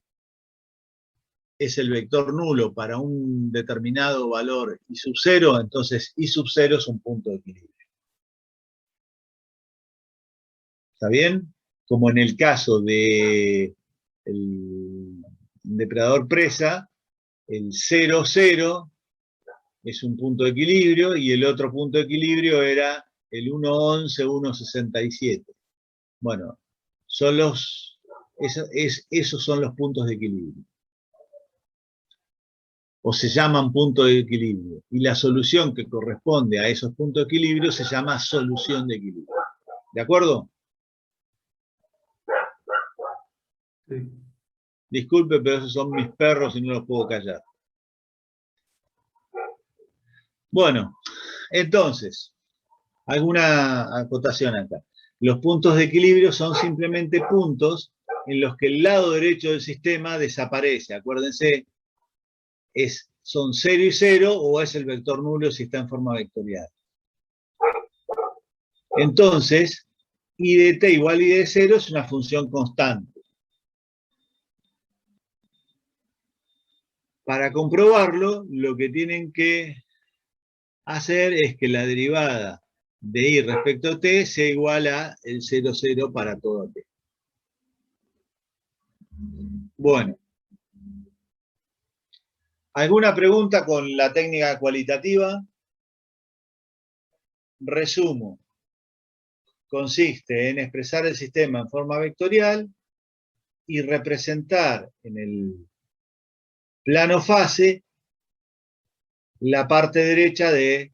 es el vector nulo para un determinado valor I sub 0, entonces I sub 0 es un punto de equilibrio. ¿Está bien? Como en el caso de el depredador presa, el 0, 0 es un punto de equilibrio y el otro punto de equilibrio era el 1,11, 1,67. Bueno, esos son los puntos de equilibrio. O se llaman puntos de equilibrio. Y la solución que corresponde a esos puntos de equilibrio se llama solución de equilibrio. ¿De acuerdo? Sí. Disculpe, pero esos son mis perros y no los puedo callar. Bueno, entonces, alguna acotación acá. Los puntos de equilibrio son simplemente puntos en los que el lado derecho del sistema desaparece. Acuérdense, son 0 y 0 o es el vector nulo si está en forma vectorial. Entonces, I de t igual I de 0 es una función constante. Para comprobarlo, lo que tienen que hacer es que la derivada de I respecto a t sea igual a el 0, 0 para todo t. Bueno. ¿Alguna pregunta con la técnica cualitativa? Resumo. Consiste en expresar el sistema en forma vectorial y representar en el plano fase la parte derecha de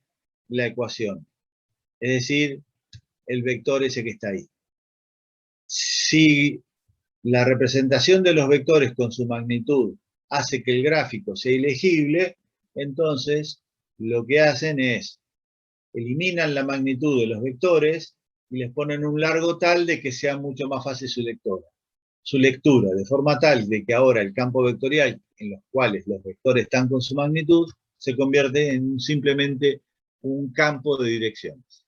la ecuación. Es decir, el vector ese que está ahí. Si la representación de los vectores con su magnitud hace que el gráfico sea ilegible, entonces lo que hacen es eliminan la magnitud de los vectores y les ponen un largo tal de que sea mucho más fácil su lectura, de forma tal de que ahora el campo vectorial en los cuales los vectores están con su magnitud se convierte en simplemente un campo de direcciones.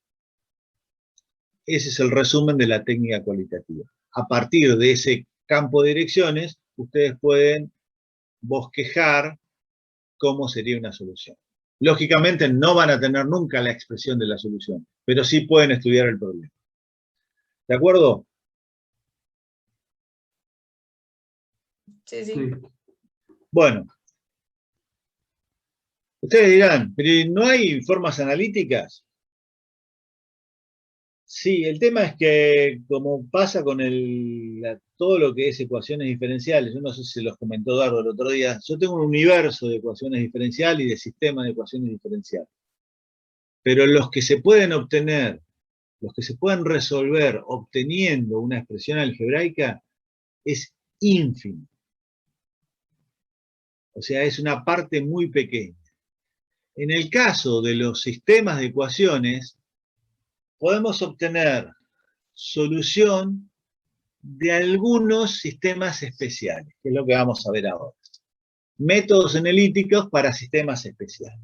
Ese es el resumen de la técnica cualitativa. A partir de ese campo de direcciones, ustedes pueden bosquejar cómo sería una solución. Lógicamente no van a tener nunca la expresión de la solución, pero sí pueden estudiar el problema. ¿De acuerdo? Sí, sí. Sí. Bueno, Ustedes dirán, ¿pero no hay formas analíticas? Sí, el tema es que, como pasa con todo lo que es ecuaciones diferenciales, yo no sé si se los comentó Eduardo el otro día, yo tengo un universo de ecuaciones diferenciales y de sistemas de ecuaciones diferenciales. Pero los que se pueden obtener, los que se pueden resolver obteniendo una expresión algebraica, es ínfimo. O sea, es una parte muy pequeña. En el caso de los sistemas de ecuaciones, podemos obtener solución de algunos sistemas especiales, que es lo que vamos a ver ahora. Métodos analíticos para sistemas especiales.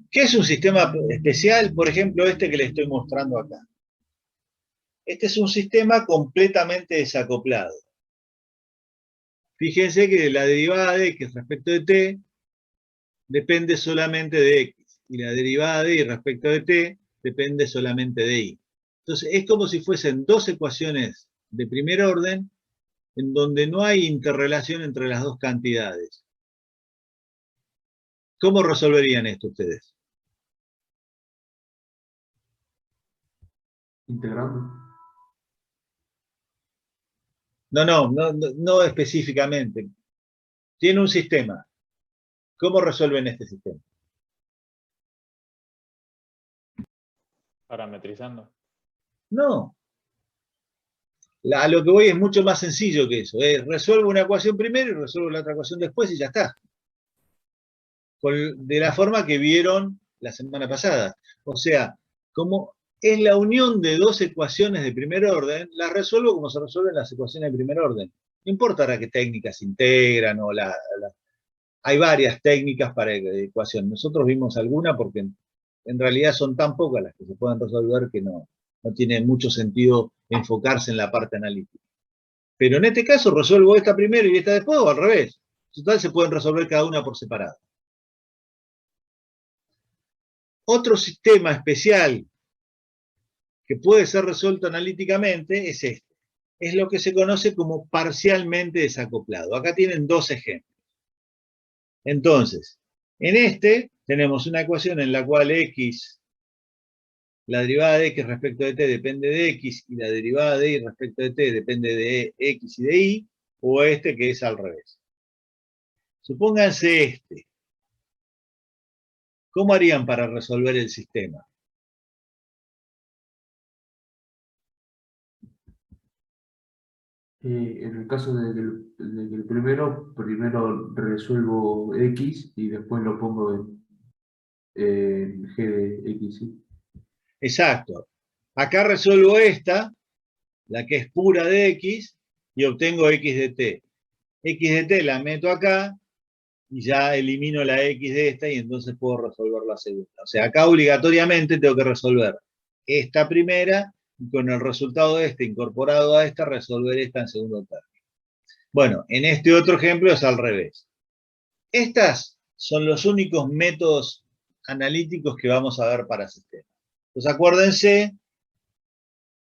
¿Qué es un sistema especial? Por ejemplo, este que le estoy mostrando acá. Este es un sistema completamente desacoplado. Fíjense que la derivada de x respecto de t depende solamente de x, y la derivada de y respecto de t depende solamente de y. Entonces, es como si fuesen dos ecuaciones de primer orden en donde no hay interrelación entre las dos cantidades. ¿Cómo resolverían esto ustedes? Integrando. No específicamente. Tiene un sistema. ¿Cómo resuelven este sistema? Parametrizando. No. A lo que voy es mucho más sencillo que eso. Resuelvo una ecuación primero y resuelvo la otra ecuación después y ya está. De la forma que vieron la semana pasada. O sea, como es la unión de dos ecuaciones de primer orden, las resuelvo como se resuelven las ecuaciones de primer orden. No importa ahora qué técnicas se integran o hay varias técnicas para ecuación. Nosotros vimos alguna porque en realidad son tan pocas las que se pueden resolver que no tiene mucho sentido enfocarse en la parte analítica. Pero en este caso resuelvo esta primero y esta después o al revés. Total, se pueden resolver cada una por separado. Otro sistema especial que puede ser resuelto analíticamente es este. Es lo que se conoce como parcialmente desacoplado. Acá tienen dos ejemplos. Entonces, en este tenemos una ecuación en la cual x, la derivada de x respecto de t depende de x y la derivada de y respecto de t depende de x y de y, o este que es al revés. Supónganse este. ¿Cómo harían para resolver el sistema? En el caso del primero resuelvo X y después lo pongo en G de X, ¿sí? Exacto. Acá resuelvo esta, la que es pura de x, y obtengo x de t. X de t la meto acá y ya elimino la x de esta y entonces puedo resolver la segunda. O sea, acá obligatoriamente tengo que resolver esta primera y con el resultado de esta incorporado a esta resolver esta en segundo término. Bueno, en este otro ejemplo es al revés. Estas son los únicos métodos analíticos que vamos a ver para sistemas. Entonces acuérdense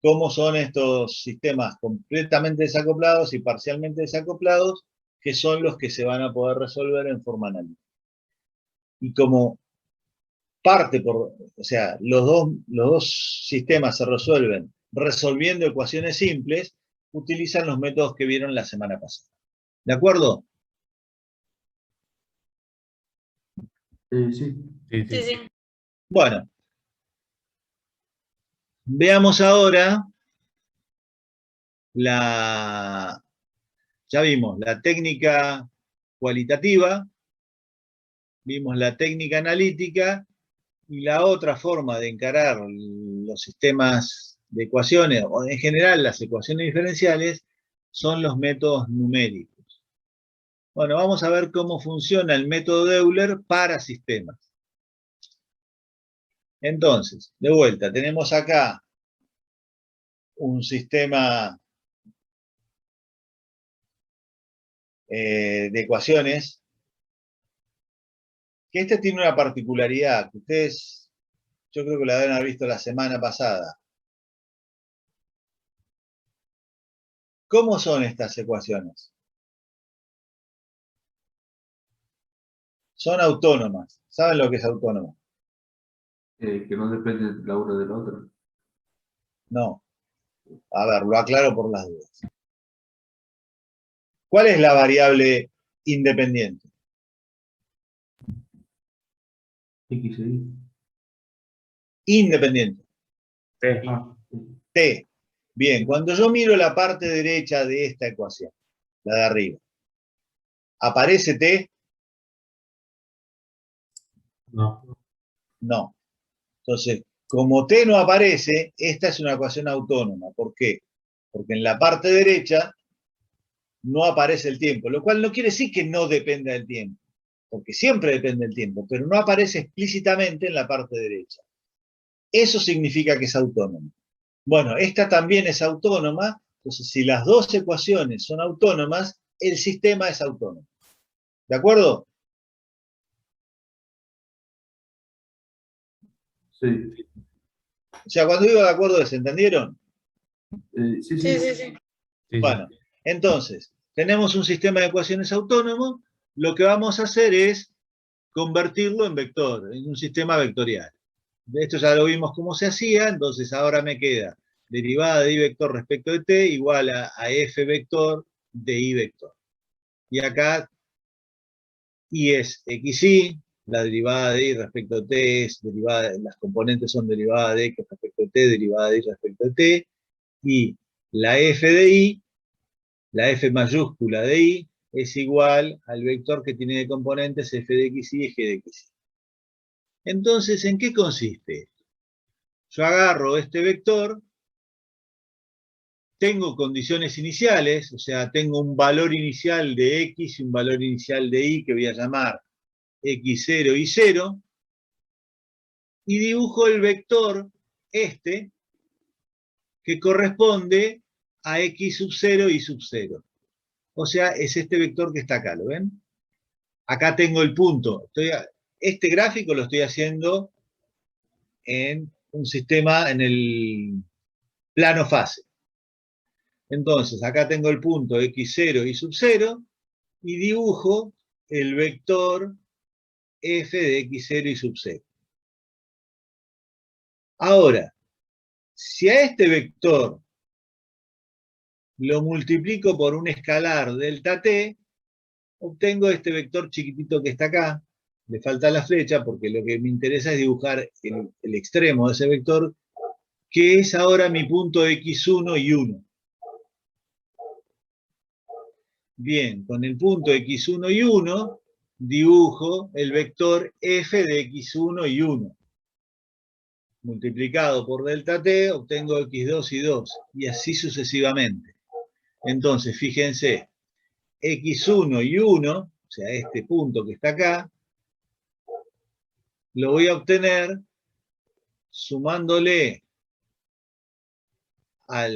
cómo son estos sistemas completamente desacoplados y parcialmente desacoplados, que son los que se van a poder resolver en forma analítica. Y como o sea, los dos sistemas se resuelven resolviendo ecuaciones simples, utilizan los métodos que vieron la semana pasada. ¿De acuerdo? Sí. Sí. Bueno, veamos ahora ya vimos la técnica cualitativa, vimos la técnica analítica y la otra forma de encarar los sistemas de ecuaciones, o en general las ecuaciones diferenciales, son los métodos numéricos. Bueno, vamos a ver cómo funciona el método de Euler para sistemas. Entonces, de vuelta, tenemos acá un sistema de ecuaciones, que este tiene una particularidad, que ustedes, yo creo que la deben haber visto la semana pasada. ¿Cómo son estas ecuaciones? son autónomas. ¿Saben lo que es autónoma? Que no depende la una de la otra. No. A ver, lo aclaro por las dudas. ¿Cuál es la variable independiente? X e Y. Independiente. T. Ah, T. Bien, cuando yo miro la parte derecha de esta ecuación, la de arriba, ¿aparece T? No. No. Entonces, como T no aparece, esta es una ecuación autónoma. ¿Por qué? Porque en la parte derecha no aparece el tiempo, lo cual no quiere decir que no dependa del tiempo, porque siempre depende del tiempo, pero no aparece explícitamente en la parte derecha. Eso significa que es autónoma. Bueno, esta también es autónoma, entonces si las dos ecuaciones son autónomas, el sistema es autónomo. ¿De acuerdo? sí. O sea, cuando digo de acuerdo, ¿se entendieron? Sí, Sí, sí. sí, sí. Sí, Bueno, entonces, tenemos un sistema de ecuaciones autónomo, lo que vamos a hacer es convertirlo en vector, en un sistema vectorial. Esto ya lo vimos cómo se hacía, entonces ahora me queda derivada de i vector respecto de t igual a f vector de i vector. Y acá i es xy, la derivada de i respecto de t es derivada, las componentes son derivada de x respecto de t, derivada de y respecto de t, y la f de i, la f mayúscula de i, es igual al vector que tiene de componentes f de xy y g de xy. Entonces, ¿en qué consiste? Yo agarro este vector, tengo condiciones iniciales, o sea, tengo un valor inicial de x y un valor inicial de y que voy a llamar x0 y 0, y dibujo el vector este que corresponde a x sub 0 y sub 0. O sea, es este vector que está acá, ¿lo ven? Acá tengo el punto. Este gráfico lo estoy haciendo en un sistema, en el plano fase. Entonces, acá tengo el punto x0 y sub 0 y dibujo el vector f de x0 y sub 0. Ahora, si a este vector lo multiplico por un escalar delta t, obtengo este vector chiquitito que está acá. Le falta la flecha porque lo que me interesa es dibujar el extremo de ese vector, que es ahora mi punto x1 y 1. Bien, con el punto x1 y 1 dibujo el vector f de x1 y 1. Multiplicado por delta t, obtengo x2 y 2, y así sucesivamente. Entonces, fíjense, x1 y 1, o sea, este punto que está acá, lo voy a obtener sumándole a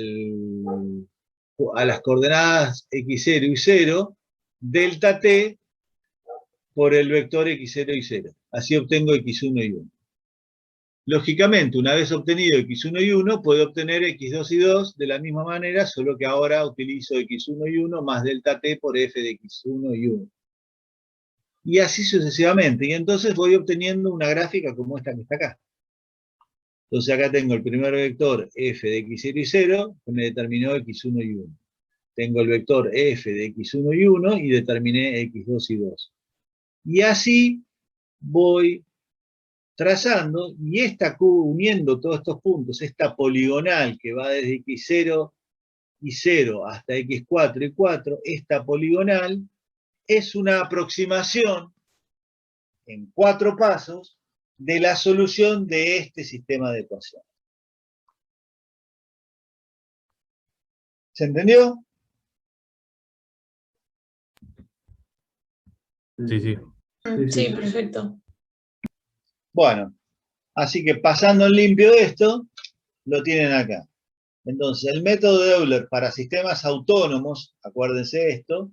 las coordenadas x0 y 0, delta t por el vector x0 y 0. Así obtengo x1 y 1. Lógicamente, una vez obtenido x1 y 1, puedo obtener x2 y 2 de la misma manera, solo que ahora utilizo x1 y 1 más delta t por f de x1 y 1. Y así sucesivamente. Y entonces voy obteniendo una gráfica como esta que está acá. Entonces acá tengo el primer vector f de x0 y 0, que me determinó x1 y 1. Tengo el vector f de x1 y 1 y determiné x2 y 2. Y así voy trazando, y esta uniendo todos estos puntos, esta poligonal que va desde x0 y 0 hasta x4 y 4, esta poligonal es una aproximación en 4 pasos de la solución de este sistema de ecuaciones. ¿Se entendió? sí, sí. Sí, perfecto. Bueno, así que pasando en limpio esto, lo tienen acá. Entonces, el método de Euler para sistemas autónomos, acuérdense esto.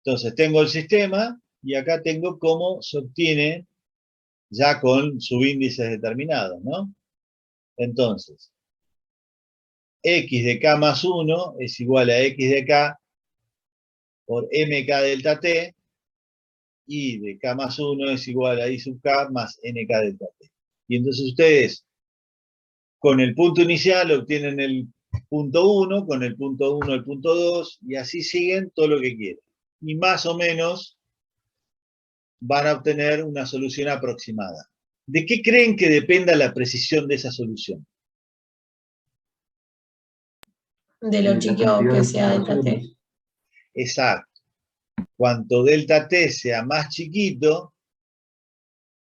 Entonces, tengo el sistema y acá tengo cómo se obtiene ya con subíndices determinados, ¿no? Entonces, x de k más 1 es igual a x de k por mk delta t, I de K más 1 es igual a I sub K más NK delta T. Y entonces ustedes, con el punto inicial, obtienen el punto 1, con el punto 1 el punto 2, y así siguen todo lo que quieran. Y más o menos van a obtener una solución aproximada. ¿De qué creen que dependa la precisión de esa solución? De lo La chico cantidad que de sea delta T. observaciones. Exacto. Cuanto delta T sea más chiquito,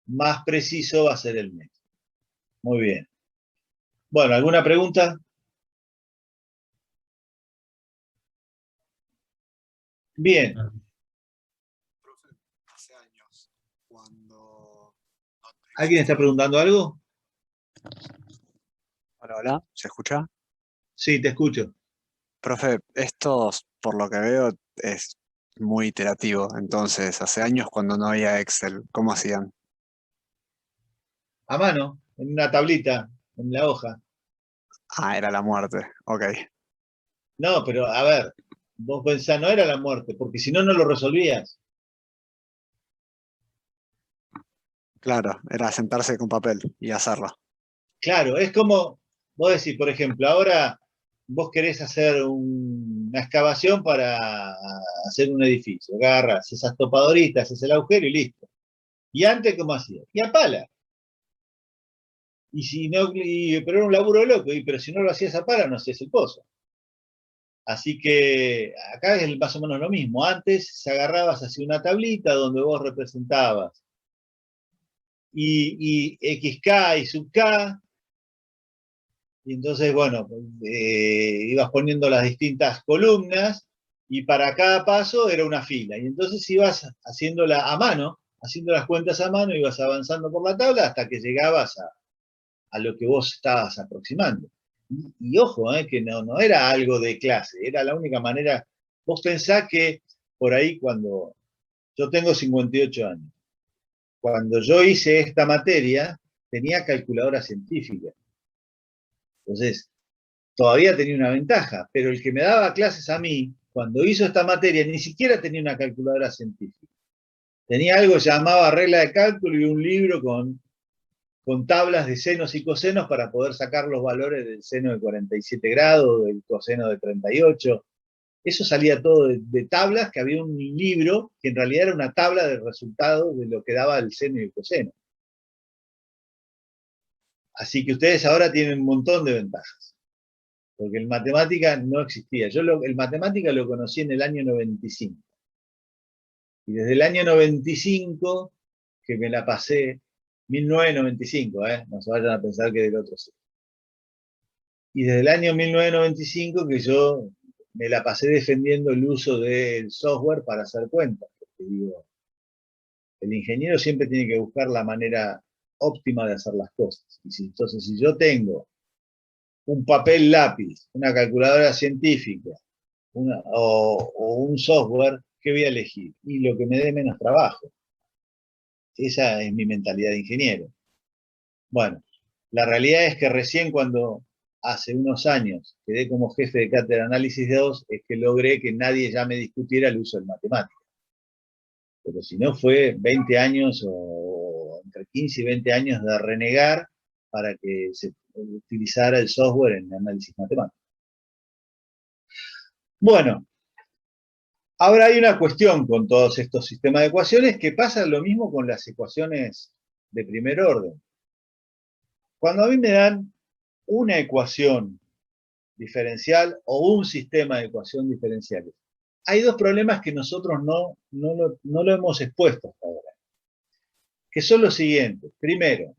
más preciso va a ser el método. Muy bien. Bueno, ¿alguna pregunta? Bien. Profe, hace años, cuando... ¿Alguien está preguntando algo? Hola, hola, ¿se escucha? Sí, te escucho. Profe, esto, por lo que veo, es muy iterativo. Entonces, hace años cuando no había Excel, ¿cómo hacían? A mano, en una tablita, en la hoja. Ah, era la muerte. Ok, No, pero a ver, vos pensás, no era la muerte, porque si no, no lo resolvías. claro, era sentarse con papel y hacerlo. Claro, es como, vos decís, por ejemplo, ahora vos querés hacer una excavación para hacer un edificio. Agarras esas topadoritas, haces el agujero y listo. ¿Y antes cómo hacías? Y a pala. Y si no, pero era un laburo loco, pero si no lo hacías a pala, no hacías el pozo. Así que acá es más o menos lo mismo. Antes se agarrabas hacia una tablita donde vos representabas y XK y sub K, y entonces, bueno, ibas poniendo las distintas columnas, y para cada paso era una fila. Y entonces ibas haciéndola a mano, haciendo las cuentas a mano, ibas avanzando por la tabla hasta que llegabas a lo que vos estabas aproximando. Y ojo, que no era algo de clase, era la única manera. Vos pensás que por ahí cuando yo tengo 58 años, cuando yo hice esta materia, tenía calculadora científica. Entonces, todavía tenía una ventaja, pero el que me daba clases a mí, cuando hizo esta materia, ni siquiera tenía una calculadora científica. Tenía algo que llamaba regla de cálculo y un libro con tablas de senos y cosenos para poder sacar los valores del seno de 47 grados, del coseno de 38. Eso salía todo de tablas, que había un libro que en realidad era una tabla de resultados de lo que daba el seno y el coseno. Así que ustedes ahora tienen un montón de ventajas, porque el matemática no existía. Yo el matemática lo conocí en el año 95. Y desde el año 95 que me la pasé, 1995, no se vayan a pensar que del otro sí. Y desde el año 1995 que yo me la pasé defendiendo el uso del software para hacer cuentas. Porque digo, el ingeniero siempre tiene que buscar la manera óptima de hacer las cosas. Entonces, si yo tengo un papel lápiz, una calculadora científica o un software, ¿qué voy a elegir? Y lo que me dé menos trabajo. Esa es mi mentalidad de ingeniero. Bueno, la realidad es que recién cuando hace unos años quedé como jefe de cátedra de análisis de datos, es que logré que nadie ya me discutiera el uso del matemática. Pero si no, fue 20 años o entre 15 y 20 años de renegar para que se utilizara el software en análisis matemático. Bueno, ahora hay una cuestión con todos estos sistemas de ecuaciones que pasa lo mismo con las ecuaciones de primer orden. Cuando a mí me dan una ecuación diferencial o un sistema de ecuación diferenciales, hay dos problemas que nosotros no lo hemos expuesto hasta ahora, que son los siguientes. Primero,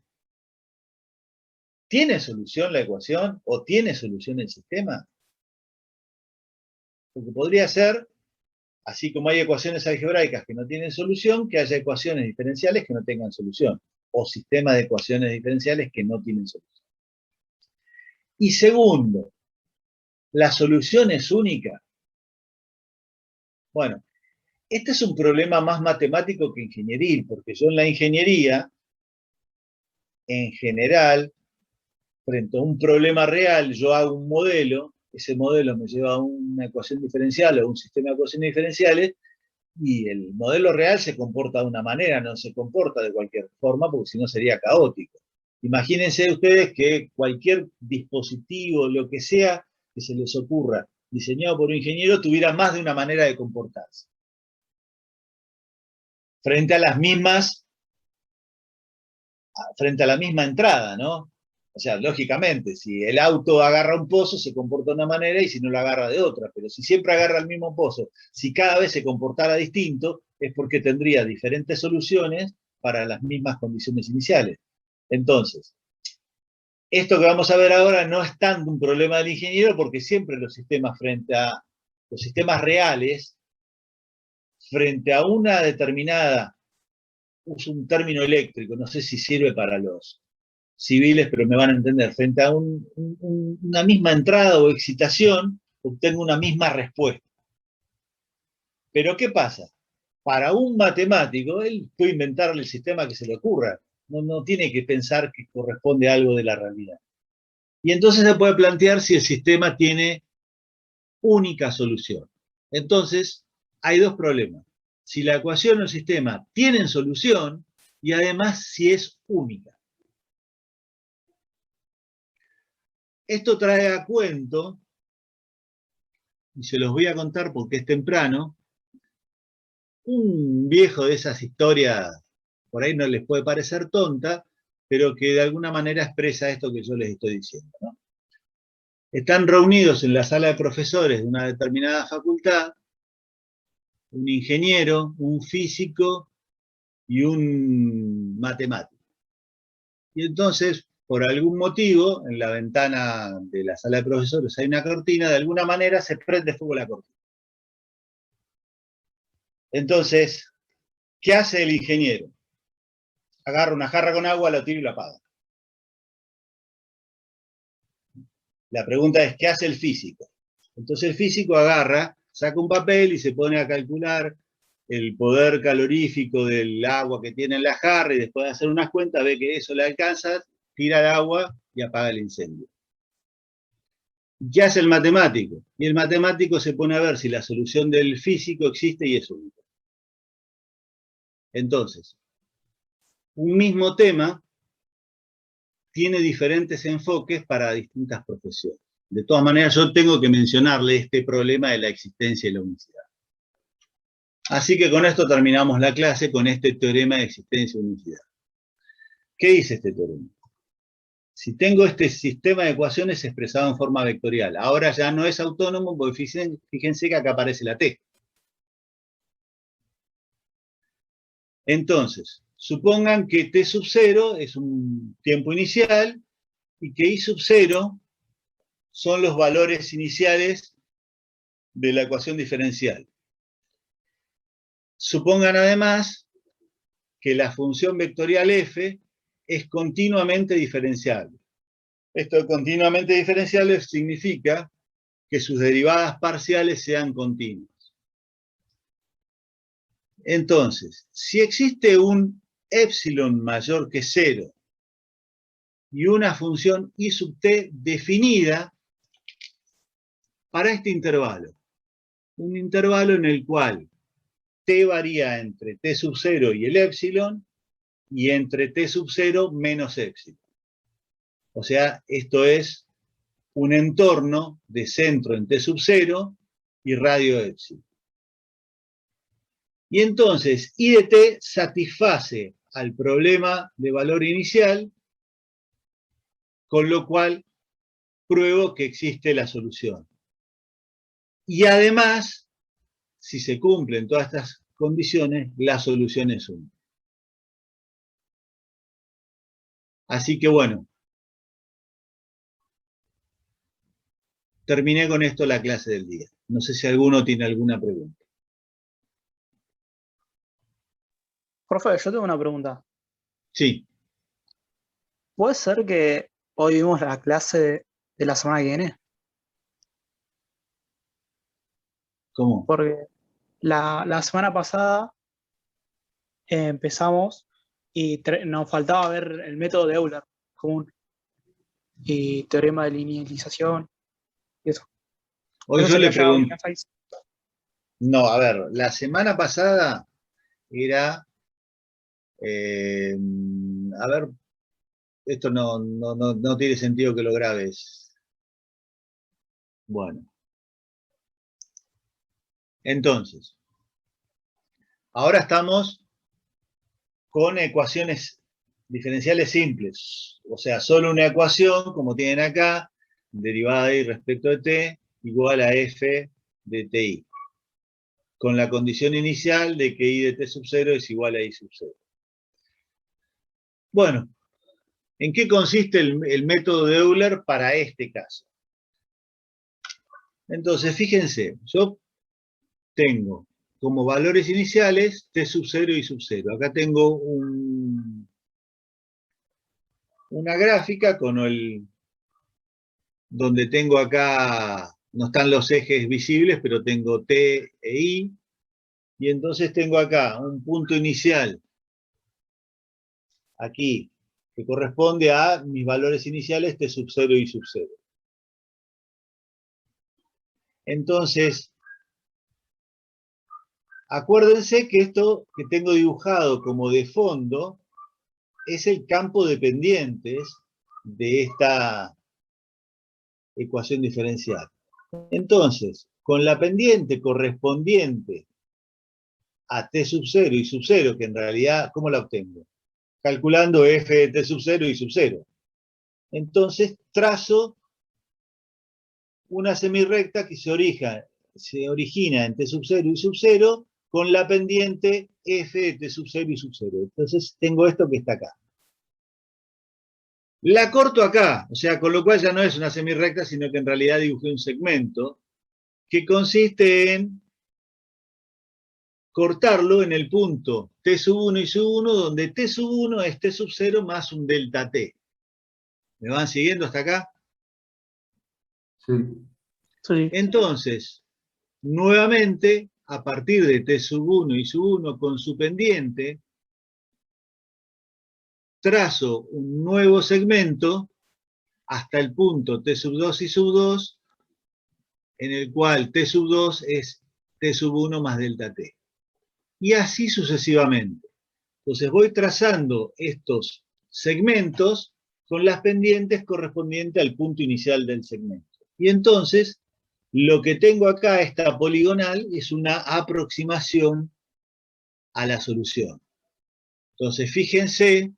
¿tiene solución la ecuación o tiene solución el sistema? Porque podría ser, así como hay ecuaciones algebraicas que no tienen solución, que haya ecuaciones diferenciales que no tengan solución, o sistemas de ecuaciones diferenciales que no tienen solución. Y segundo, ¿la solución es única? Bueno, este es un problema más matemático que ingenieril, porque yo en la ingeniería, en general, frente a un problema real, yo hago un modelo, ese modelo me lleva a una ecuación diferencial o un sistema de ecuaciones diferenciales, Y el modelo real se comporta de una manera, no se comporta de cualquier forma, porque si no sería caótico. Imagínense ustedes que cualquier dispositivo, lo que sea que se les ocurra, diseñado por un ingeniero, tuviera más de una manera de comportarse. Frente a la misma entrada, ¿no? O sea, lógicamente, si el auto agarra un pozo, se comporta de una manera y si no lo agarra de otra. Pero si siempre agarra el mismo pozo, si cada vez se comportara distinto, es porque tendría diferentes soluciones para las mismas condiciones iniciales. Entonces, esto que vamos a ver ahora no es tanto un problema del ingeniero, porque siempre los sistemas los sistemas reales, frente a una determinada, uso un término eléctrico, no sé si sirve para los civiles, pero me van a entender, frente a una misma entrada o excitación, obtengo una misma respuesta. Pero ¿qué pasa? Para un matemático, él puede inventarle el sistema que se le ocurra, no tiene que pensar que corresponde a algo de la realidad. Y entonces se puede plantear si el sistema tiene única solución. Entonces, hay dos problemas. Si la ecuación o el sistema tienen solución y además si es única. Esto trae a cuento, y se los voy a contar porque es temprano, un viejo de esas historias, por ahí no les puede parecer tonta, pero que de alguna manera expresa esto que yo les estoy diciendo, ¿no? Están reunidos en la sala de profesores de una determinada facultad un ingeniero, un físico y un matemático. Y entonces, por algún motivo, en la ventana de la sala de profesores hay una cortina, de alguna manera se prende fuego la cortina. Entonces, ¿qué hace el ingeniero? Agarra una jarra con agua, la tira y la apaga. La pregunta es, ¿qué hace el físico? Entonces el físico agarra, saca un papel y se pone a calcular el poder calorífico del agua que tiene en la jarra y después de hacer unas cuentas ve que eso le alcanza, tira el agua y apaga el incendio. ¿Qué hace el matemático? Y el matemático se pone a ver si la solución del físico existe y es única. Entonces, un mismo tema tiene diferentes enfoques para distintas profesiones. De todas maneras, yo tengo que mencionarle este problema de la existencia y la unicidad. Así que con esto terminamos la clase con este teorema de existencia y unicidad. ¿Qué dice este teorema? Si tengo este sistema de ecuaciones expresado en forma vectorial, ahora ya no es autónomo, porque fíjense que acá aparece la T. Entonces, supongan que T sub 0 es un tiempo inicial y que I sub 0 son los valores iniciales de la ecuación diferencial. Supongan además que la función vectorial f es continuamente diferenciable. Esto de continuamente diferenciable significa que sus derivadas parciales sean continuas. Entonces, si existe un epsilon mayor que 0 y una función i sub t definida para este intervalo, un intervalo en el cual t varía entre t sub 0 y el epsilon y entre t sub 0 menos epsilon. O sea, esto es un entorno de centro en t sub 0 y radio epsilon. Y entonces, I de t satisface al problema de valor inicial, con lo cual pruebo que existe la solución. Y además, si se cumplen todas estas condiciones, la solución es única. Así que bueno, terminé con esto la clase del día. No sé si alguno tiene alguna pregunta. Profe, yo tengo una pregunta. Sí. ¿Puede ser que hoy vimos la clase de la semana que viene? ¿Cómo? Porque la semana pasada empezamos y nos faltaba ver el método de Euler común y teorema de linealización y eso. Hoy ¿Eso yo le sería ya hoy en pregunté. F6? No, a ver, la semana pasada era, a ver, esto no tiene sentido que lo grabes. Bueno, entonces, ahora estamos con ecuaciones diferenciales simples, o sea, solo una ecuación, como tienen acá, derivada de y respecto de t, igual a f de ti, con la condición inicial de que i de t sub 0 es igual a i sub 0. Bueno, ¿en qué consiste el método de Euler para este caso? Entonces, fíjense, yo tengo como valores iniciales t sub 0 y sub 0. Acá tengo una gráfica con donde tengo acá, no están los ejes visibles, pero tengo t e i, y entonces tengo acá un punto inicial, aquí, que corresponde a mis valores iniciales t sub 0 y sub 0. Entonces, acuérdense que esto que tengo dibujado como de fondo es el campo de pendientes de esta ecuación diferencial. Entonces, con la pendiente correspondiente a t sub 0 y sub 0, que en realidad, ¿cómo la obtengo? Calculando f de t sub 0 y sub 0. Entonces, trazo una semirrecta que se origina en t sub 0 y sub 0 con la pendiente f de t sub 0 y sub 0. Entonces, tengo esto que está acá. La corto acá, o sea, con lo cual ya no es una semirrecta, sino que en realidad dibujé un segmento que consiste en cortarlo en el punto t sub 1 y sub 1, donde t sub 1 es t sub 0 más un delta t. ¿Me van siguiendo hasta acá? Sí. Sí. Entonces, nuevamente, a partir de t sub 1 y sub 1 con su pendiente, trazo un nuevo segmento hasta el punto t sub 2 y sub 2, en el cual t sub 2 es t sub 1 más delta t. Y así sucesivamente. Entonces voy trazando estos segmentos con las pendientes correspondientes al punto inicial del segmento. Y entonces, lo que tengo acá, esta poligonal, es una aproximación a la solución. Entonces, fíjense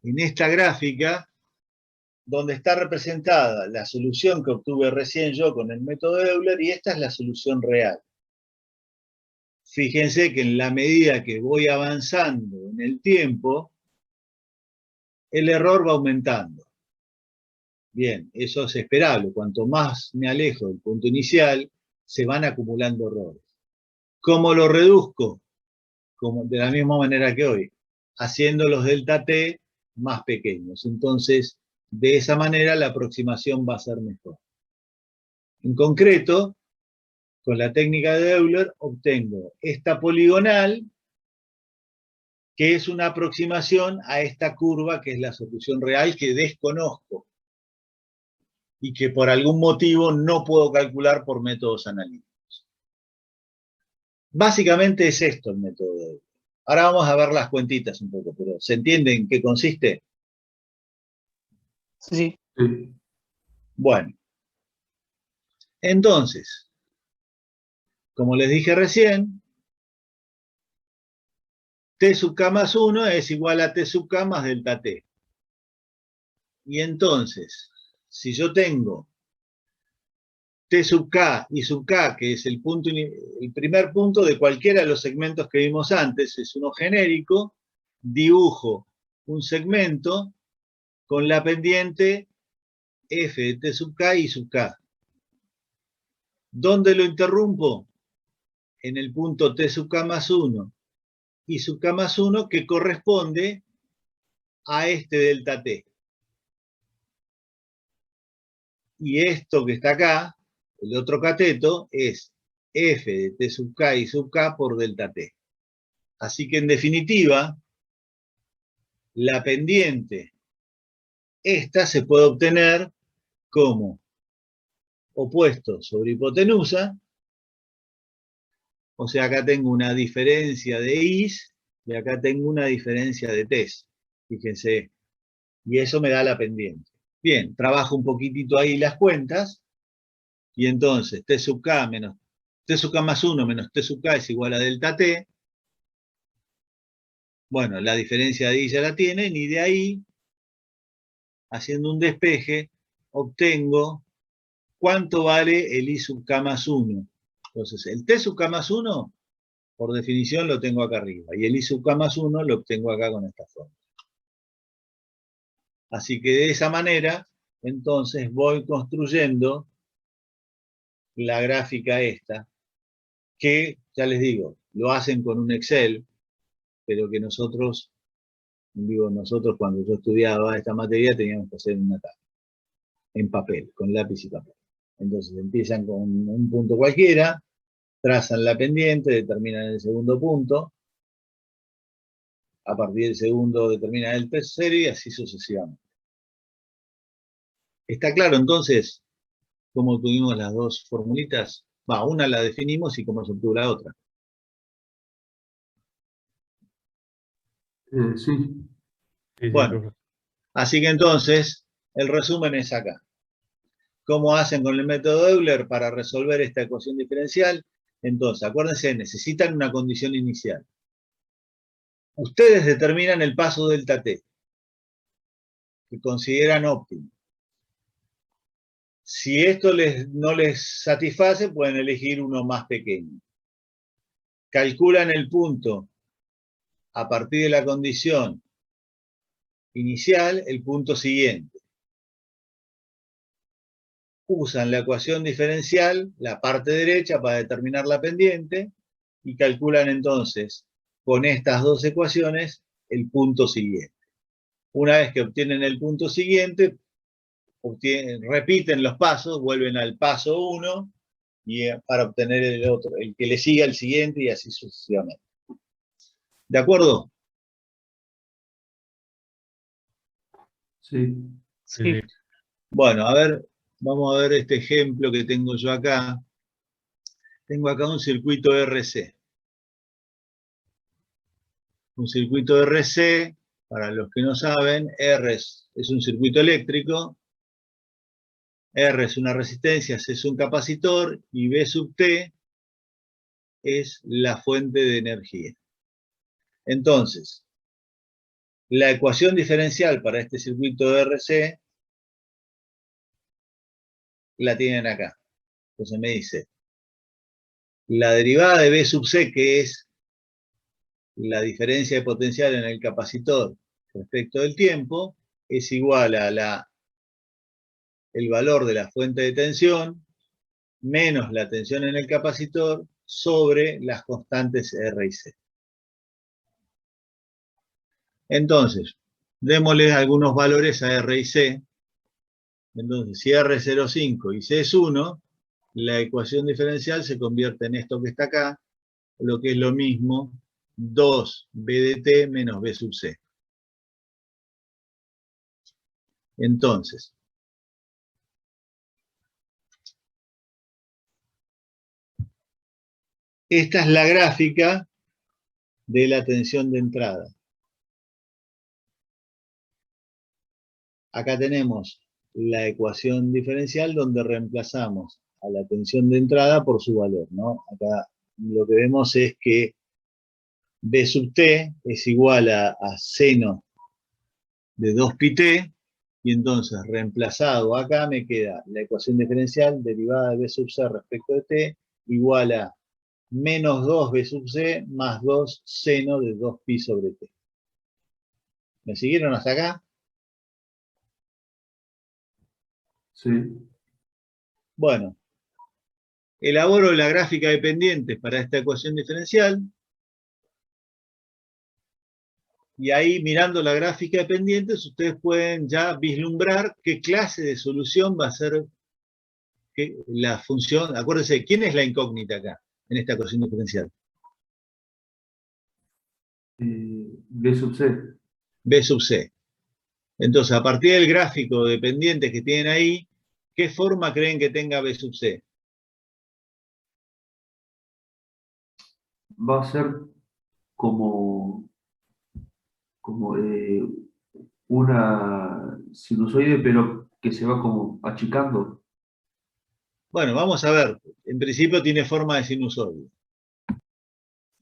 en esta gráfica, donde está representada la solución que obtuve recién yo con el método de Euler, y esta es la solución real. Fíjense que en la medida que voy avanzando en el tiempo, el error va aumentando. Bien, eso es esperable. Cuanto más me alejo del punto inicial, se van acumulando errores. ¿Cómo lo reduzco? De la misma manera que hoy, haciendo los delta t más pequeños. Entonces, de esa manera la aproximación va a ser mejor. En concreto, con la técnica de Euler obtengo esta poligonal, que es una aproximación a esta curva, que es la solución real, que desconozco y que por algún motivo no puedo calcular por métodos analíticos. Básicamente es esto el método de Euler. Ahora vamos a ver las cuentitas un poco, pero ¿se entiende en qué consiste? Sí. Sí. Bueno, entonces, como les dije recién, t sub k más 1 es igual a t sub k más delta t. Y entonces, si yo tengo t sub k y sub k, que es el primer punto de cualquiera de los segmentos que vimos antes, es uno genérico, dibujo un segmento con la pendiente f de t sub k y sub k. ¿Dónde lo interrumpo? En el punto t sub k más 1 y sub k más 1, que corresponde a este delta t. Y esto que está acá, el otro cateto, es f de t sub k y sub k por delta t. Así que en definitiva, la pendiente, esta se puede obtener como opuesto sobre hipotenusa, O sea, acá tengo una diferencia de Is y acá tengo una diferencia de Ts. Fíjense. Y eso me da la pendiente. Bien, trabajo un poquitito ahí las cuentas. Y entonces T sub K más 1 menos T sub K es igual a delta T. Bueno, la diferencia de I ya la tienen y de ahí, haciendo un despeje, obtengo cuánto vale el I sub K más 1. Entonces, el T sub K más 1, por definición, lo tengo acá arriba. Y el I sub K más 1 lo obtengo acá con esta forma. Así que de esa manera, entonces, voy construyendo la gráfica esta, que, ya les digo, lo hacen con un Excel, pero que nosotros cuando yo estudiaba esta materia teníamos que hacer una tabla, en papel, con lápiz y papel. Entonces empiezan con un punto cualquiera, trazan la pendiente, determinan el segundo punto, a partir del segundo determinan el tercero y así sucesivamente. ¿Está claro entonces cómo tuvimos las dos formulitas? Una la definimos y cómo se obtuvo la otra. Sí. Sí, Bueno, profe. así que entonces el resumen es acá. ¿Cómo hacen con el método Euler para resolver esta ecuación diferencial? Entonces, acuérdense, necesitan una condición inicial. Ustedes determinan el paso delta T, que consideran óptimo. Si esto no les satisface, pueden elegir uno más pequeño. Calculan el punto a partir de la condición inicial, el punto siguiente. Usan la ecuación diferencial, la parte derecha, para determinar la pendiente y calculan entonces con estas dos ecuaciones el punto siguiente. Una vez que obtienen el punto siguiente, repiten los pasos, vuelven al paso 1 y para obtener el otro, el que le siga el siguiente y así sucesivamente. ¿De acuerdo? Sí. Sí, sí. Bueno, a ver, vamos a ver este ejemplo que tengo yo acá. Tengo acá un circuito RC. Un circuito RC, para los que no saben, R es un circuito eléctrico, R es una resistencia, C es un capacitor y B sub T es la fuente de energía. Entonces, la ecuación diferencial para este circuito de RC la tienen acá. Entonces me dice, la derivada de B sub C, que es la diferencia de potencial en el capacitor respecto del tiempo, es igual a el valor de la fuente de tensión menos la tensión en el capacitor sobre las constantes R y C. Entonces, démosle algunos valores a R y C. Entonces, si R es 0,5 y C es 1, la ecuación diferencial se convierte en esto que está acá, lo que es lo mismo, 2B de T menos B sub C. Entonces, esta es la gráfica de la tensión de entrada. Acá tenemos la ecuación diferencial donde reemplazamos a la tensión de entrada por su valor, ¿no? Acá lo que vemos es que B sub T es igual a seno de 2πt, y entonces reemplazado acá me queda la ecuación diferencial derivada de B sub C respecto de T igual a menos 2B sub C más 2 seno de 2π sobre T. ¿Me siguieron hasta acá? Sí. Bueno, elaboro la gráfica de pendientes para esta ecuación diferencial. Y ahí, mirando la gráfica de pendientes, ustedes pueden ya vislumbrar qué clase de solución va a ser la función. Acuérdense, ¿quién es la incógnita acá, en esta ecuación diferencial? B sub C. B sub C. Entonces, a partir del gráfico de pendientes que tienen ahí, ¿qué forma creen que tenga B sub C? va a ser como, como una sinusoide, pero que se va como achicando. Bueno, vamos a ver. En principio tiene forma de sinusoide.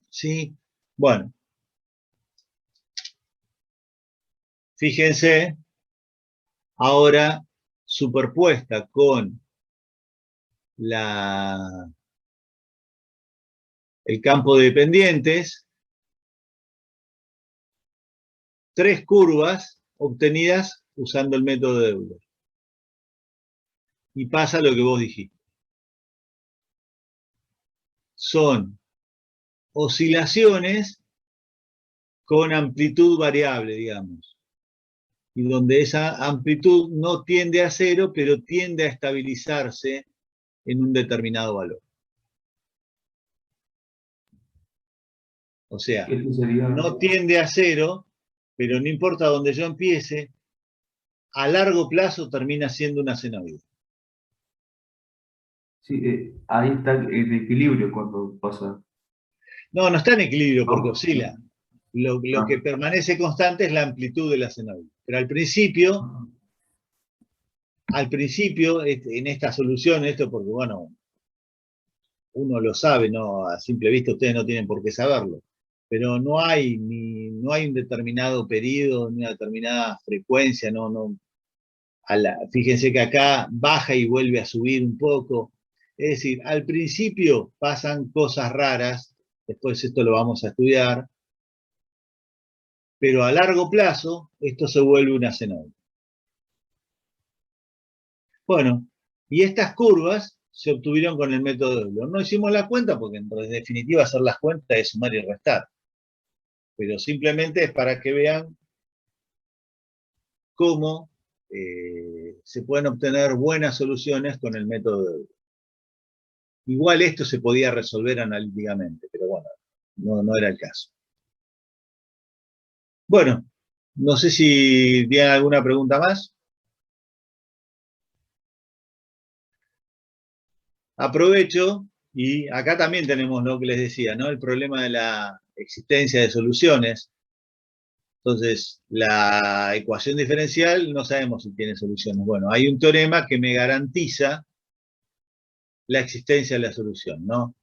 ¿Sí? Bueno, fíjense, ahora superpuesta con el campo de pendientes, 3 curvas obtenidas usando el método de Euler. Y pasa lo que vos dijiste. Son oscilaciones con amplitud variable, digamos, y donde esa amplitud no tiende a cero, pero tiende a estabilizarse en un determinado valor. O sea, Este sería, no tiende a cero, pero no importa donde yo empiece, a largo plazo termina siendo una senoide. sí, ahí está el equilibrio cuando pasa, No, no está en equilibrio porque ¿no? oscila. Lo que Ah, permanece constante es la amplitud de la senoide. Pero al principio, en esta solución, esto porque, bueno, uno lo sabe, ¿no? A simple vista ustedes no tienen por qué saberlo, pero no hay un determinado periodo, ni una determinada frecuencia, no, fíjense que acá baja y vuelve a subir un poco. Es decir, al principio pasan cosas raras, después esto lo vamos a estudiar, pero a largo plazo esto se vuelve una senoide. Bueno, y estas curvas se obtuvieron con el método de Euler. No hicimos la cuenta porque en definitiva hacer las cuentas es sumar y restar, pero simplemente es para que vean cómo se pueden obtener buenas soluciones con el método de Euler. Igual esto se podía resolver analíticamente, pero bueno, no era el caso. Bueno, no sé si tienen alguna pregunta más. Aprovecho, y acá también tenemos lo que les decía, ¿no? El problema de la existencia de soluciones. Entonces, la ecuación diferencial no sabemos si tiene soluciones. Bueno, hay un teorema que me garantiza la existencia de la solución, ¿no?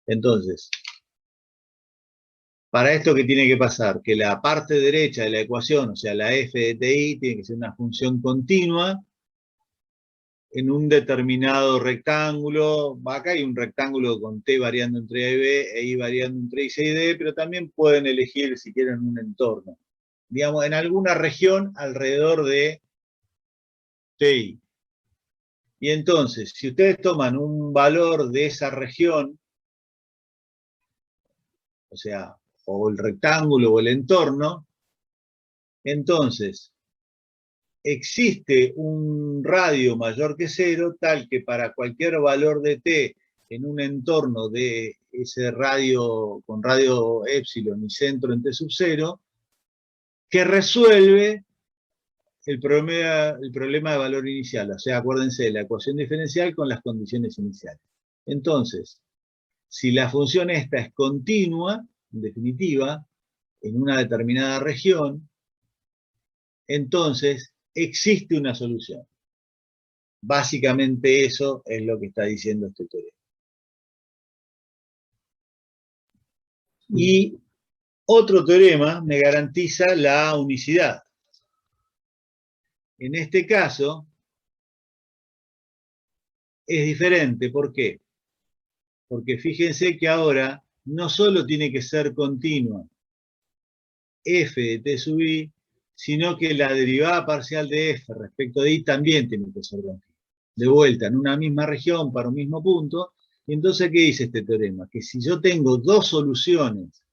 Entonces, para esto, ¿qué tiene que pasar? Que la parte derecha de la ecuación, o sea, la f de ti, tiene que ser una función continua en un determinado rectángulo. Acá hay un rectángulo con t variando entre a y b, e i variando entre c y d, pero también pueden elegir, si quieren, un entorno. Digamos, en alguna región alrededor de ti. Y entonces, si ustedes toman un valor de esa región, o sea, o el rectángulo o el entorno, entonces existe un radio mayor que cero, tal que para cualquier valor de t en un entorno de ese radio con radio epsilon y centro en t sub 0, que resuelve el problema de valor inicial. O sea, acuérdense, la ecuación diferencial con las condiciones iniciales. Entonces, si la función esta es continua, en definitiva, en una determinada región, entonces existe una solución. Básicamente eso es lo que está diciendo este teorema. Y otro teorema me garantiza la unicidad. En este caso es diferente. ¿Por qué? Porque fíjense que ahora no solo tiene que ser continua f de t sub i, sino que la derivada parcial de f respecto de i también tiene que ser continua. De vuelta, en una misma región, para un mismo punto. Y entonces, ¿qué dice este teorema? Que si yo tengo dos soluciones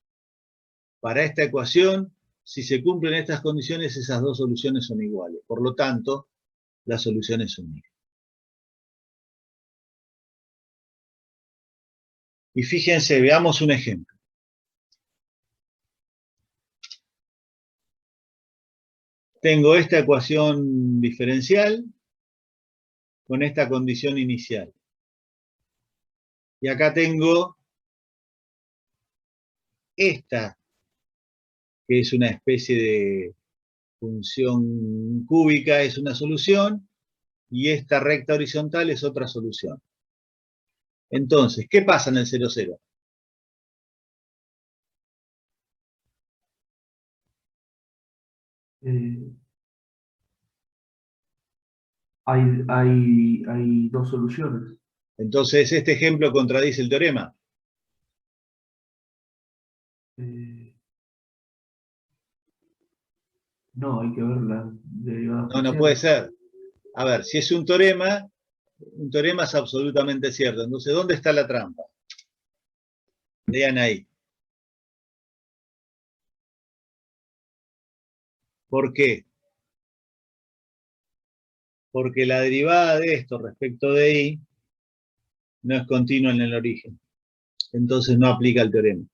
para esta ecuación, si se cumplen estas condiciones, esas dos soluciones son iguales. Por lo tanto, la solución es única. Y fíjense, veamos un ejemplo. Tengo esta ecuación diferencial con esta condición inicial. Y acá tengo esta, que es una especie de función cúbica, es una solución, y esta recta horizontal es otra solución. Entonces, ¿qué pasa en el 0, 0? Hay dos soluciones. Entonces, este ejemplo contradice el teorema. No, hay que ver la derivada No, no parcial. puede ser. A ver, si es un teorema es absolutamente cierto. Entonces, ¿dónde está la trampa? Lean ahí. ¿Por qué? Porque la derivada de esto respecto de y no es continua en el origen. Entonces no aplica el teorema.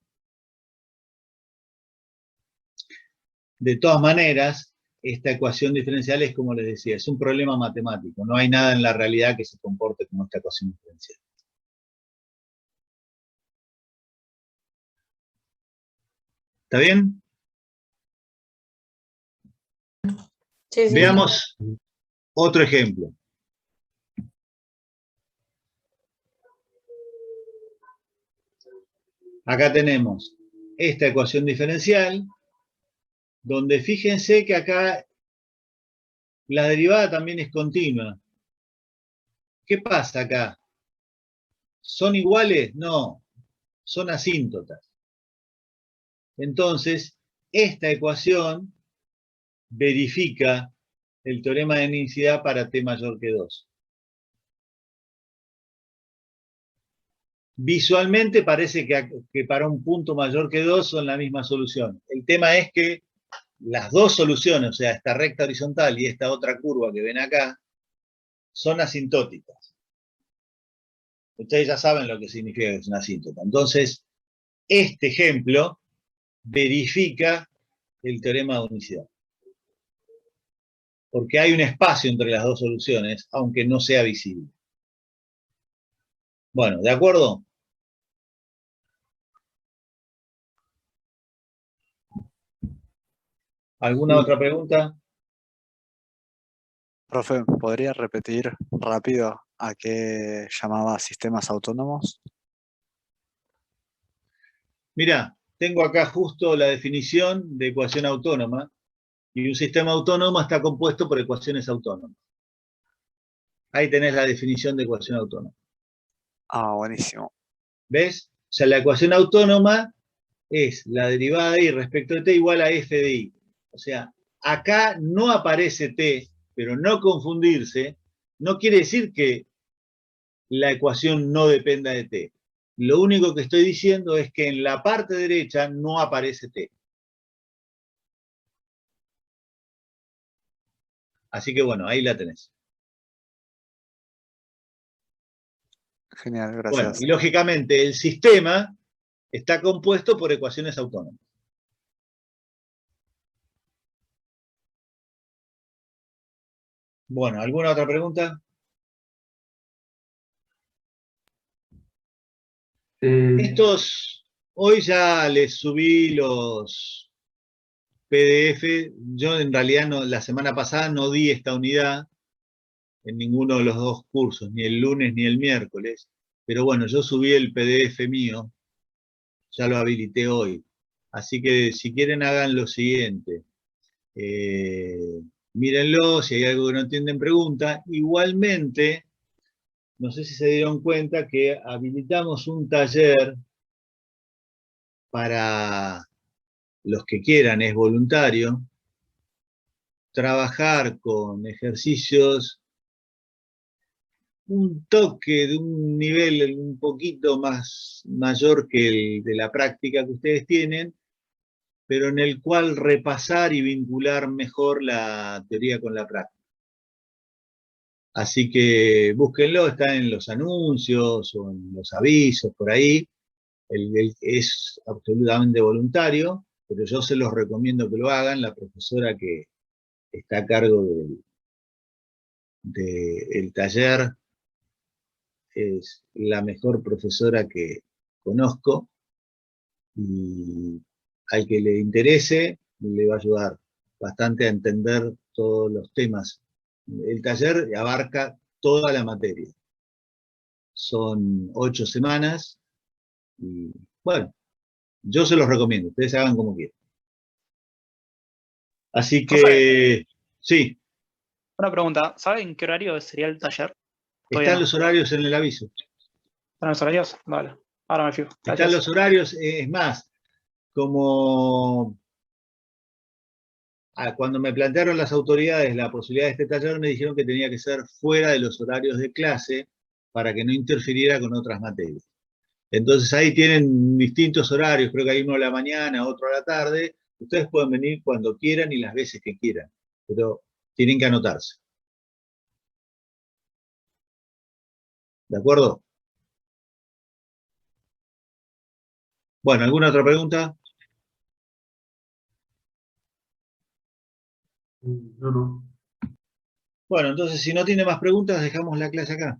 De todas maneras, esta ecuación diferencial es, como les decía, es un problema matemático. No hay nada en la realidad que se comporte como esta ecuación diferencial. ¿Está bien? Sí, sí. Veamos otro ejemplo. Acá tenemos esta ecuación diferencial, donde fíjense que acá la derivada también es continua. ¿Qué pasa acá? ¿Son iguales? No, son asíntotas. Entonces, esta ecuación verifica el teorema de unicidad para t mayor que 2. Visualmente parece que para un punto mayor que 2 son la misma solución. El tema es que las dos soluciones, o sea, esta recta horizontal y esta otra curva que ven acá, son asintóticas. Ustedes ya saben lo que significa que es una asíntota. Entonces, este ejemplo verifica el teorema de unicidad. Porque hay un espacio entre las dos soluciones, aunque no sea visible. Bueno, ¿de acuerdo? ¿Alguna Sí. otra pregunta? Profe, ¿podría repetir rápido a qué llamaba sistemas autónomos? Mirá, tengo acá justo la definición de ecuación autónoma, y un sistema autónomo está compuesto por ecuaciones autónomas. Ahí tenés la definición de ecuación autónoma. Ah, buenísimo. ¿Ves? O sea, la ecuación autónoma es la derivada de y respecto de t igual a f de i. O sea, acá no aparece t, pero no confundirse, no quiere decir que la ecuación no dependa de t. Lo único que estoy diciendo es que en la parte derecha no aparece t. Así que bueno, ahí la tenés. Genial, Bueno, gracias. y lógicamente el sistema está compuesto por ecuaciones autónomas. Bueno, ¿alguna otra pregunta? Hoy ya les subí los PDF. Yo en realidad la semana pasada no di esta unidad en ninguno de los dos cursos, ni el lunes ni el miércoles. Pero bueno, yo subí el PDF mío, ya lo habilité hoy. Así que si quieren hagan lo siguiente. Mírenlo, si hay algo que no entienden, pregunta. Igualmente, no sé si se dieron cuenta que habilitamos un taller para los que quieran, es voluntario, trabajar con ejercicios un toque de un nivel un poquito más mayor que el de la práctica que ustedes tienen, pero en el cual repasar y vincular mejor la teoría con la práctica. Así que búsquenlo, está en los anuncios o en los avisos por ahí. Es absolutamente voluntario, pero yo se los recomiendo que lo hagan. La profesora que está a cargo del taller es la mejor profesora que conozco y al que le interese le va a ayudar bastante a entender todos los temas. El taller abarca toda la materia. Son 8 semanas y bueno, yo se los recomiendo, ustedes hagan como quieran. Así que, sí, Una pregunta, ¿saben qué horario sería el taller? Todavía están no. los horarios en el aviso. ¿Están los horarios? Vale. Ahora me fijo. Están Gracias. los horarios, es más, como cuando me plantearon las autoridades la posibilidad de este taller, me dijeron que tenía que ser fuera de los horarios de clase para que no interfiriera con otras materias. Entonces ahí tienen distintos horarios, creo que hay uno a la mañana, otro a la tarde. Ustedes pueden venir cuando quieran y las veces que quieran, pero tienen que anotarse. ¿De acuerdo? Bueno, ¿alguna otra pregunta? No, no. Bueno, entonces si no tiene más preguntas, dejamos la clase acá.